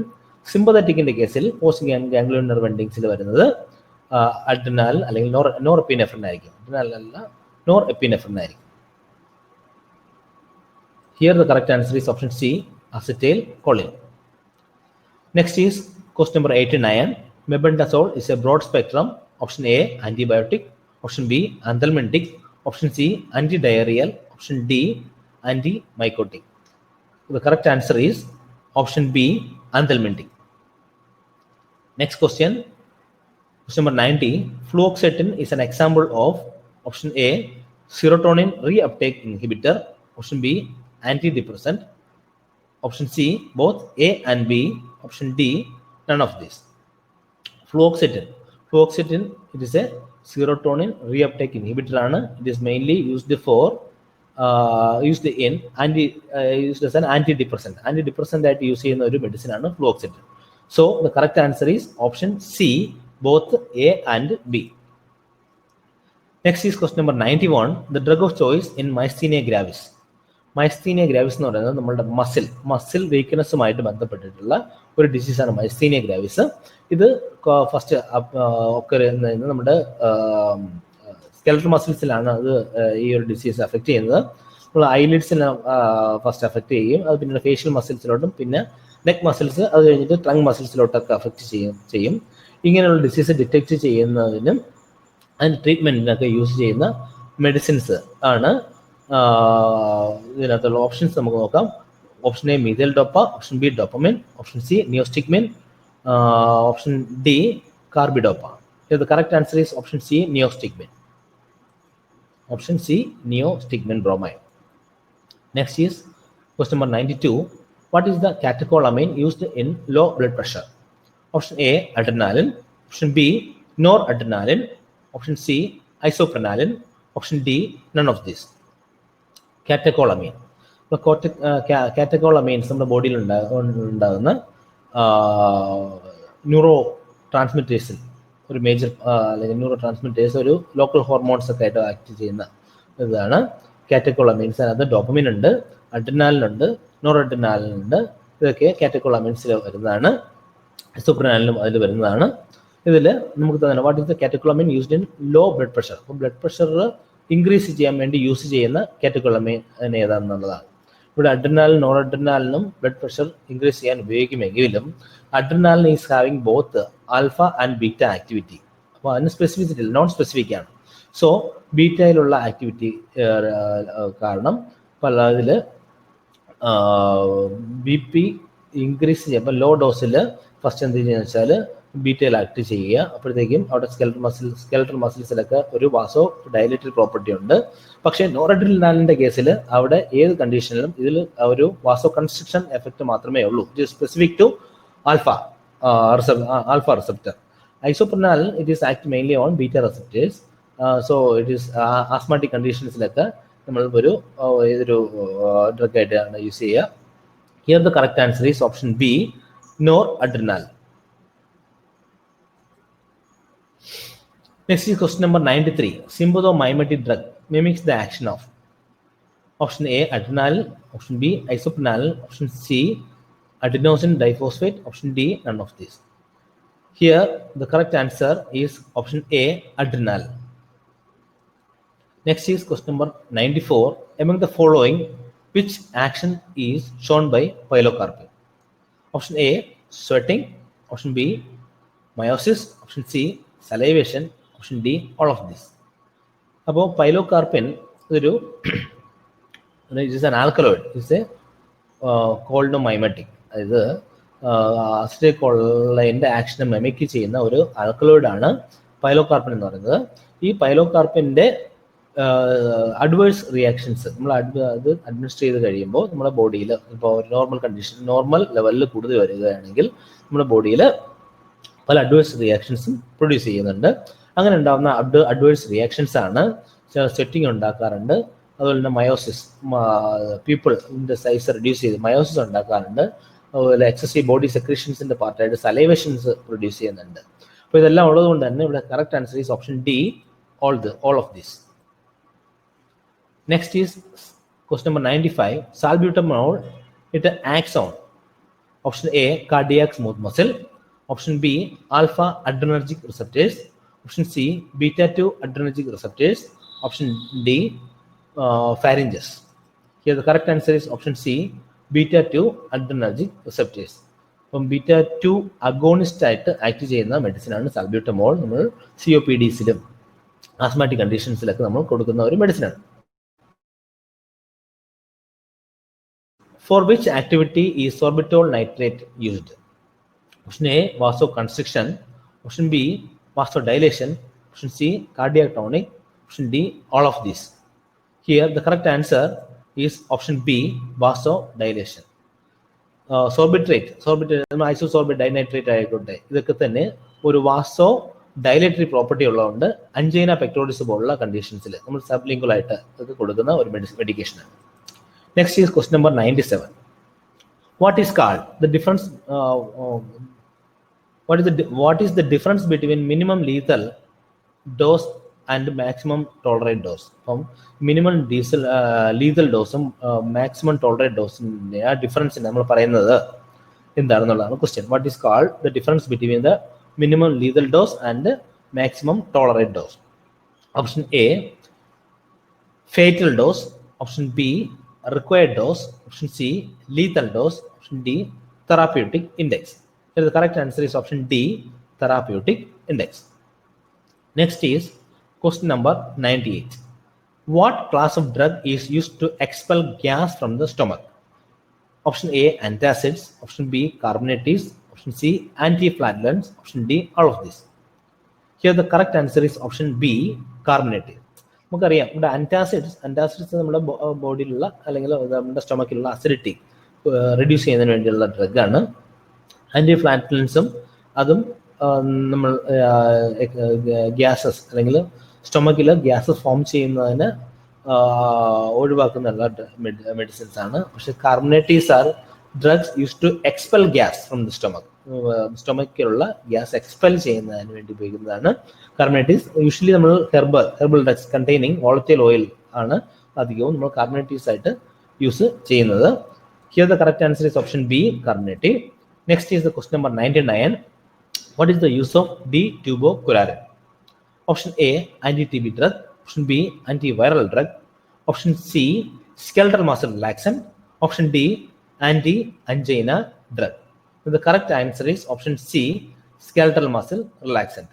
സിമ്പത്തറ്റിക്കിന്റെ കേസിൽ പോസ്റ്റ് ഗാംഗ്ലിയോൺ നെർവ് എൻഡിങ്സിൽ വരുന്നത് അഡ്രിനാൽ അല്ലെങ്കിൽ നോർ എപ്പിനെഫ്രിൻ ആയിരിക്കും. അഡ്രിനാൽ അല്ല, നോർ എപ്പിനെഫ്രിൻ ആയിരിക്കും. Here the correct answer is option C, acetylcholine. Next is question number 89. Mebendazole is a broad spectrum. Option A, antibiotic. Option B, anthelmintic. Option C, antidiarrheal. Option D, antimycotic. The correct answer is option B, anthelmintic. Next question. Question number 90. Fluoxetine is an example of option A, serotonin reuptake inhibitor. Option B, antidepressant. Option C, both A and B. Option D, none of this. Fluoxetine, it is a serotonin reuptake inhibitor. It is mainly used as an antidepressant. Antidepressant that use in medicine ആണ് fluoxetine. So the correct answer is option C, both A and B. Next is question number 91. The drug of choice in myasthenia gravis. Myasthenia gravis എന്ന് പറയുന്നത് നമ്മളുടെ muscle വീക്ക്നെസ്സുമായിട്ട് ബന്ധപ്പെട്ടിട്ടുള്ള ഒരു ഡിസീസാണ് myasthenia gravis. ഇത് first ഒക്കെ നമ്മുടെ skeletal മസിൽസിലാണ് അത് ഈ ഒരു ഡിസീസ് അഫക്റ്റ് ചെയ്യുന്നത്. നമ്മൾ ഐലിഡ്സിനെ ഫസ്റ്റ് അഫക്റ്റ് ചെയ്യും, അത് പിന്നീട് ഫേഷ്യൽ മസിൽസിലോട്ടും പിന്നെ നെക്ക് മസിൽസ്, അത് കഴിഞ്ഞിട്ട് ട്രങ്ക് മസിൽസിലോട്ടൊക്കെ അഫക്റ്റ് ചെയ്യും. ഇങ്ങനെയുള്ള ഡിസീസ് ഡിറ്റക്ട് ചെയ്യുന്നതിനും അതിന് ട്രീറ്റ്മെൻറ്റിനൊക്കെ യൂസ് ചെയ്യുന്ന മെഡിസിൻസ് ആണ്. ഇതിനകത്തുള്ള ഓപ്ഷൻസ് നമുക്ക് നോക്കാം. Option A methyldopa, option B dopamine, option C neostigmine, option D carbidopa. The correct answer is option C, neostigmin. Option C, neostigmin bromide. Next is question number 92. What is the catecholamine used in low blood pressure? Option A, adrenaline. Option B, noradrenaline. Option C, isoprenaline. Option D, none of this. കാറ്റക്കോളമീൻ. കാറ്റക്കോളമീൻസ് നമ്മുടെ ബോഡിയിൽ ഉണ്ടാകുന്ന neuro ട്രാൻസ്മിറ്റേഴ്സിൽ ഒരു major അല്ലെങ്കിൽ neuro transmitters ഒരു local hormones ഒക്കെ ആയിട്ട് act ചെയ്യുന്ന ഇതാണ് കാറ്റക്കോളമീൻസ്. അതിനകത്ത് ഡോപ്പമിൻ ഉണ്ട്, അഡ്രിനാലിനുണ്ട്, നോറഡ്രിനാലിനുണ്ട്. ഇതൊക്കെ കാറ്റക്കോളമീൻസിൽ വരുന്നതാണ്. സൂപ്രനാലിനും അതിൽ വരുന്നതാണ്. ഇതിൽ നമുക്ക് തന്നെ what is the catecholamine used in low blood pressure. അപ്പോൾ ബ്ലഡ് പ്രഷർ ഇൻക്രീസ് ചെയ്യാൻ വേണ്ടി യൂസ് ചെയ്യുന്ന കാറ്റക്കോളമീൻ ഏതാണെന്നുള്ളതാണ്. ഇവിടെ അഡ്രിനാലിനും നോറഡ്രിനാലിനും ബ്ലഡ് പ്രഷർ ഇൻക്രീസ് ചെയ്യാൻ ഉപയോഗിക്കുമെങ്കിലും adrenaline is having both alpha and beta activity. അപ്പോൾ അതിന് സ്പെസിഫിസിറ്റി ഇല്ല, നോൺ സ്പെസിഫിക് ആണ്. സോ ബീറ്റയിലുള്ള ആക്ടിവിറ്റി കാരണം പല ഇതിൽ ബി പി ഇൻക്രീസ് ചെയ്യുക. അപ്പോൾ ലോ ഡോസിൽ ഫസ്റ്റ് എന്ത് ചെയ്യുക വെച്ചാൽ ബീറ്റയിൽ ആക്ട് ചെയ്യുക. അപ്പോഴത്തേക്കും അവിടെ സ്കെലറ്റൽ മസിൽസിലൊക്കെ ഒരു വാസോ ഡയലേറ്ററി പ്രോപ്പർട്ടി ഉണ്ട്. പക്ഷേ നോറഡ്രിനാലിൻ്റെ കേസിൽ അവിടെ ഏത് കണ്ടീഷനിലും ഇതിൽ ഒരു വാസോ കൺസ്ട്രക്ഷൻ എഫക്റ്റ് മാത്രമേ ഉള്ളൂ. It is specific to alpha receptor. Isoprenaline it is act mainly on beta receptors. So it is asthmatic കണ്ടീഷൻസിലൊക്കെ നമ്മൾ ഏതൊരു ഡ്രഗായിട്ടാണ് യൂസ് ചെയ്യുക. Here the correct answer is option B, noradrenaline. Next is question number 93. Sympathomimetic drug mimics the action of option A, adrenaline, option B, isoprenaline, option C, adenosine diphosphate, option D, none of this. Here the correct answer is option A, adrenaline. Next is question number 94. Among the following, which action is shown by pilocarpine? Option A, sweating. Option B, meiosis. Option C, salivation. Option D, all of this. അപ്പോൾ pilocarpine ഒരു it's an alkaloid, it's a cholinomimetic. അതായത് അസിറ്റൈൽകോളൈൻ്റെ ആക്ഷനെ മെമിക് ചെയ്യുന്ന ഒരു alkaloid ആണ് pilocarpine എന്ന് പറയുന്നത്. ഈ പൈലോകാർപ്പിൻ്റെ അഡ്വേഴ്സ് റിയാക്ഷൻസ് നമ്മൾ അത് അഡ്മിനിസ്റ്റർ ചെയ്ത് കഴിയുമ്പോൾ നമ്മുടെ ബോഡിയിൽ ഇപ്പോൾ നോർമൽ കണ്ടീഷൻ നോർമൽ ലെവലിൽ കൂടുതൽ വരികയാണെങ്കിൽ നമ്മുടെ ബോഡിയിൽ പല അഡ്വേഴ്സ് റിയാക്ഷൻസും പ്രൊഡ്യൂസ് ചെയ്യുന്നുണ്ട്. അങ്ങനെ ഉണ്ടാകുന്ന അഡ്വേഴ്സ് റിയാക്ഷൻസ് ആണ് സ്വെറ്റിംഗ് ഉണ്ടാക്കാറുണ്ട്. അതുപോലെ തന്നെ മയോസിസ്, പീപ്പിളിൻ്റെ സൈസ് റെഡ്യൂസ് ചെയ്ത് മയോസിസ് ഉണ്ടാക്കാറുണ്ട്. അതുപോലെ എക്സസീവ് ബോഡി സെക്രീഷൻസിൻ്റെ പാർട്ടായിട്ട് സലൈവേഷൻസ് പ്രൊഡ്യൂസ് ചെയ്യുന്നുണ്ട്. അപ്പോൾ ഇതെല്ലാം ഉള്ളതുകൊണ്ട് തന്നെ ഇവിടെ correct answer is option D, all of this. Next is question number 95. Salbutamol, it acts on option A, cardiac smooth muscle, option B, alpha adrenergic receptors, option C, beta 2 adrenergic receptors, option D, pharynges. Here the correct answer is option C, beta 2 adrenergic receptors. അപ്പം beta 2 agonist ആയിട്ട് act ചെയ്യുന്ന മെഡിസിനാണ് salbutamol. നമ്മൾ COPDസിലും asthmatic കണ്ടീഷൻസിലൊക്കെ നമ്മൾ കൊടുക്കുന്ന ഒരു മെഡിസിനാണ്. For which activity is sorbitol nitrate used? Option A, vasoconstriction, option B, vasodilation, option C, cardiac tonic, option D, all of these. Here the correct answer is option B, vasodilation. Sorbitrate, isosorbate dinitrate ആയിക്കോട്ടെ, ഇതൊക്കെ തന്നെ ഒരു വാസോ ഡയലേറ്ററി property ഉള്ളതുകൊണ്ട് അഞ്ജൈന pectoris പോലുള്ള കണ്ടീഷൻസിൽ നമ്മൾ സബ്ലിംഗുലായിട്ട് ഇത് കൊടുക്കുന്ന ഒരു മെഡിക്കേഷനാണ്. Next is question number 97. What is called the difference? What is the difference between minimum lethal dose and maximum tolerate dose? Minimum lethal dose maximum tolerate dose difference നമ്മൾ പറയുന്നത് എന്താണെന്നുള്ളതാണ് question. What is called the difference between the minimum lethal dose and maximum tolerate dose? Option A, fatal dose. Option B, required dose. Option C, lethal dose. Option D, therapeutic index. Here the correct answer is option D, therapeutic index. Next is question number 98. What class of drug is used to expel gas from the stomach? Option A, antacids. Option B, carbonatics. Option C, antiflatulence. Option D, all of this. Here the correct answer is option B, carbonatics. നമുക്കറിയാം ഇവിടെ antacids നമ്മുടെ ബോഡിയിലുള്ള അല്ലെങ്കിൽ നമ്മുടെ സ്റ്റൊമക്കിലുള്ള acidity reduce ചെയ്യുന്നതിന് വേണ്ടിയുള്ള ഡ്രഗാണ്. ആൻറ്റിഫ്ലാറ്റുലൻസും അതും നമ്മൾ gases അല്ലെങ്കിൽ സ്റ്റൊമക്കിൽ ഗ്യാസസ് ഫോം ചെയ്യുന്നതിന് ഒഴിവാക്കുന്ന മെഡിസിൻസ് ആണ്. പക്ഷെ carminatives are drugs used to expel gas from the stomach. സ്റ്റൊമക്കിലുള്ള ഗ്യാസ് എക്സ്പെൽ ചെയ്യുന്നതിന് വേണ്ടി ഉപയോഗിക്കുന്നതാണ് കാർബണേറ്റീവ്സ്. യൂഷ്വലി നമ്മൾ herbal drugs containing volatile oil ആണ് അധികവും നമ്മൾ കാർബണേറ്റീവ്സ് ആയിട്ട് യൂസ് ചെയ്യുന്നത്. Here the correct answer is option B, carminative. Next is the question number 99. What is the use of D-tubocurarine? Option A, anti-TB drug. Option B, antiviral drug. Option C, skeletal muscle relaxant. Option D, anti-angina drug. So the correct answer is option C, skeletal muscle relaxant.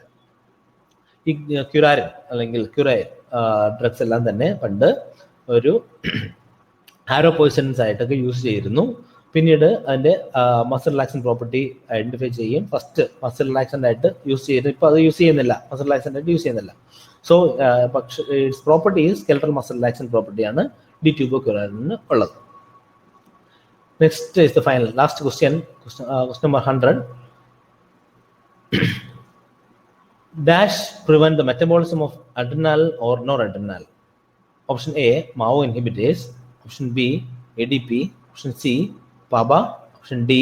ഈ ക്യുറാരിൻ അല്ലെങ്കിൽ ക്യുറൈൻ drugs എല്ലാം തന്നെ പണ്ട് ഒരു ആരോ poisons ആയിട്ടൊക്കെ use ചെയ്തിരുന്നു. പിന്നീട് അതിൻ്റെ മസിൽ റിലാക്സൻ പ്രോപ്പർട്ടി ഐഡന്റിഫൈ ചെയ്യും. ഫസ്റ്റ് മസിൽ റിലാക്സൻ്റ് ആയിട്ട് യൂസ് ചെയ്യുന്നു. ഇപ്പോൾ അത് യൂസ് ചെയ്യുന്നില്ല, മസിൽ റിലാക്സൻ്റ് ആയിട്ട് യൂസ് ചെയ്യുന്നില്ല. സോ പക്ഷേ ഇറ്റ്സ് പ്രോപ്പർട്ടി സ്കെൽട്ടൽ മസിൽ റിലാക്സൻ പ്രോപ്പർട്ടിയാണ് D-tubocurarine ഉള്ളത്. Next is the final last question number 100. Dash prevent the metabolism of adrenal or noradrenal? Option A, MAO inhibitors. Option B, ADP. Option C, PABA. Option D,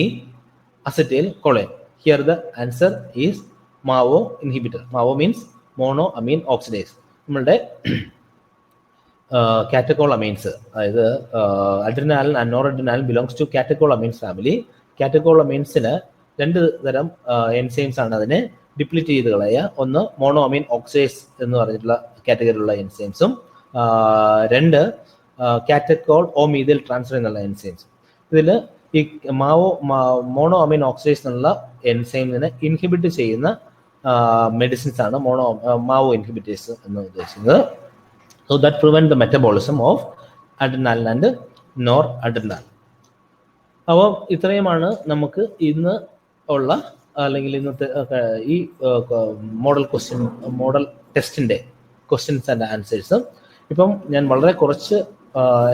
acetylcholine. Here the answer is MAO inhibitor. MAO means monoamine oxidase. നമ്മളുടെ catecholamines, അതായത് adrenaline and noradrenaline belongs to catecholamines family. കാറ്റക്കോളമൈൻസിന് രണ്ട് തരം enzymes ആണ് അതിനെ deplete ചെയ്ത് കളയുക. ഒന്ന് മോണോഅമീൻ ഓക്സിഡേസ് എന്ന് പറഞ്ഞിട്ടുള്ള കാറ്റഗറിയിലുള്ള എൻസൈംസും, രണ്ട് കാറ്റക്കോൾ ഓമീഥൈൽ ട്രാൻസ്ഫർ എന്നുള്ള എൻസൈംസ്. ഇതിൽ ഈ മോണോ അമീൻ ഓക്സിഡേസ് എന്നുള്ള എൻസൈമിനെ ഇൻഹിബിറ്റ് ചെയ്യുന്ന മെഡിസിൻസ് ആണ് മാവോ ഇൻഹിബിറ്റേഴ്സ് എന്ന് ഉദ്ദേശിക്കുന്നത്. So that prevent the metabolism of adrenaline and noradrenaline. അപ്പോൾ ഇത്രയുമാണ് നമുക്ക് ഇന്ന് ഉള്ള അല്ലെങ്കിൽ ഇന്നത്തെ ഈ മോഡൽ ടെസ്റ്റിൻ്റെ ക്വസ്റ്റ്യൻസ് ആൻഡ് ആൻസേഴ്സ്. ഇപ്പം ഞാൻ വളരെ കുറച്ച്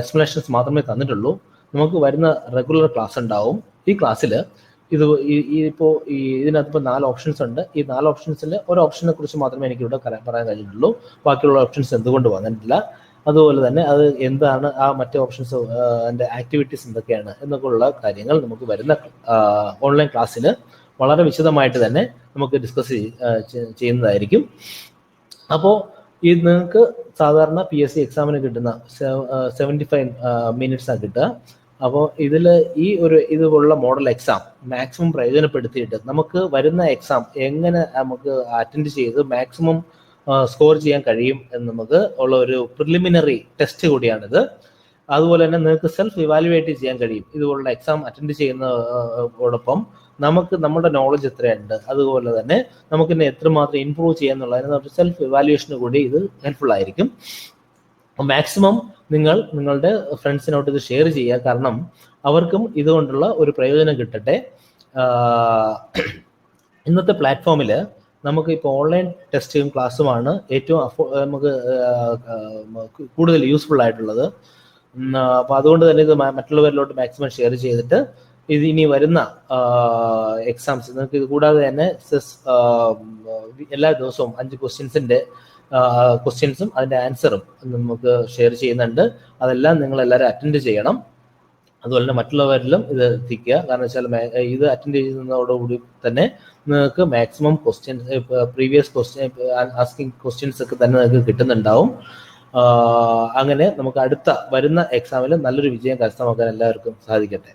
എക്സ്പ്ലനേഷൻസ് മാത്രമേ തന്നിട്ടുള്ളൂ. നമുക്ക് വരുന്ന റെഗുലർ ക്ലാസ് ഉണ്ടാവും. ഈ ക്ലാസ്സിൽ ഇപ്പോൾ ഇതിനകത്ത് ഇപ്പോൾ 4 ഓപ്ഷൻസ് ഉണ്ട്. ഈ 4 ഓപ്ഷൻസിൽ ഒരു ഓപ്ഷനെ കുറിച്ച് മാത്രമേ എനിക്ക് ഇവിടെ പറയാൻ കഴിഞ്ഞിട്ടുള്ളൂ. ബാക്കിയുള്ള ഓപ്ഷൻസ് എന്തുകൊണ്ട് വന്നിട്ടില്ല, അതുപോലെ തന്നെ അത് എന്താണ് ആ മറ്റേ ഓപ്ഷൻസ്, അതിൻ്റെ ആക്ടിവിറ്റീസ് എന്തൊക്കെയാണ് എന്നൊക്കെയുള്ള കാര്യങ്ങൾ നമുക്ക് വരുന്ന ഓൺലൈൻ ക്ലാസ്സിൽ വളരെ വിശദമായിട്ട് തന്നെ നമുക്ക് ഡിസ്കസ് ചെയ്യുന്നതായിരിക്കും. അപ്പോൾ ഇത് നിങ്ങൾക്ക് സാധാരണ PSC എക്സാമിന് കിട്ടുന്ന 75 മിനിറ്റ്സാണ് കിട്ടുക. അപ്പോൾ ഇതിൽ ഇതുപോലുള്ള മോഡൽ എക്സാം മാക്സിമം പ്രയോജനപ്പെടുത്തിയിട്ട് നമുക്ക് വരുന്ന എക്സാം എങ്ങനെ നമുക്ക് അറ്റൻഡ് ചെയ്ത് മാക്സിമം സ്കോർ ചെയ്യാൻ കഴിയും എന്ന് നമുക്ക് ഉള്ള ഒരു പ്രിലിമിനറി ടെസ്റ്റ് കൂടിയാണിത്. അതുപോലെ തന്നെ നിങ്ങൾക്ക് സെൽഫ് ഇവാലുവേറ്റ് ചെയ്യാൻ കഴിയും. ഇതുപോലുള്ള എക്സാം അറ്റൻഡ് ചെയ്യുന്നതോടൊപ്പം നമുക്ക് നമ്മുടെ നോളജ് എത്രയുണ്ട്, അതുപോലെ തന്നെ നമുക്ക് ഇന്ന് എത്രമാത്രം ഇമ്പ്രൂവ് ചെയ്യാന്നുള്ളതിന് സെൽഫ് ഇവാലുവേഷന് കൂടി ഇത് ഹെൽപ്ഫുൾ ആയിരിക്കും. മാക്സിമം നിങ്ങളുടെ ഫ്രണ്ട്സിനോട്ട് ഇത് ഷെയർ ചെയ്യുക. കാരണം അവർക്കും ഇതുകൊണ്ടുള്ള ഒരു പ്രയോജനം കിട്ടട്ടെ. ഇന്നത്തെ പ്ലാറ്റ്ഫോമിൽ നമുക്ക് ഇപ്പോൾ ഓൺലൈൻ ടെസ്റ്റും ക്ലാസ്സുമാണ് ഏറ്റവും നമുക്ക് കൂടുതൽ യൂസ്ഫുൾ ആയിട്ടുള്ളത്. അപ്പോൾ അതുകൊണ്ട് തന്നെ ഇത് മറ്റുള്ളവരിലോട്ട് മാക്സിമം ഷെയർ ചെയ്തിട്ട് ഇത് ഇനി വരുന്ന എക്സാംസ് നിങ്ങൾക്ക് ഇത് കൂടാതെ തന്നെ എല്ലാ ദിവസവും 5 ക്വസ്റ്റ്യൻസും അതിൻ്റെ ആൻസറും നമുക്ക് ഷെയർ ചെയ്യുന്നുണ്ട്. അതെല്ലാം നിങ്ങൾ എല്ലാവരും അറ്റൻഡ് ചെയ്യണം. അതുപോലെ തന്നെ മറ്റുള്ളവരിലും ഇത് എത്തിക്കുക. കാരണം വെച്ചാൽ ഇത് അറ്റൻഡ് ചെയ്യുന്നതോടുകൂടി തന്നെ നിങ്ങൾക്ക് മാക്സിമം പ്രീവിയസ് ആസ്കിങ് ക്വസ്റ്റ്യൻസ് ഒക്കെ തന്നെ നിങ്ങൾക്ക് കിട്ടുന്നുണ്ടാവും. അങ്ങനെ നമുക്ക് വരുന്ന എക്സാമിൽ നല്ലൊരു വിജയം കരസ്ഥമാക്കാൻ എല്ലാവർക്കും സാധിക്കട്ടെ.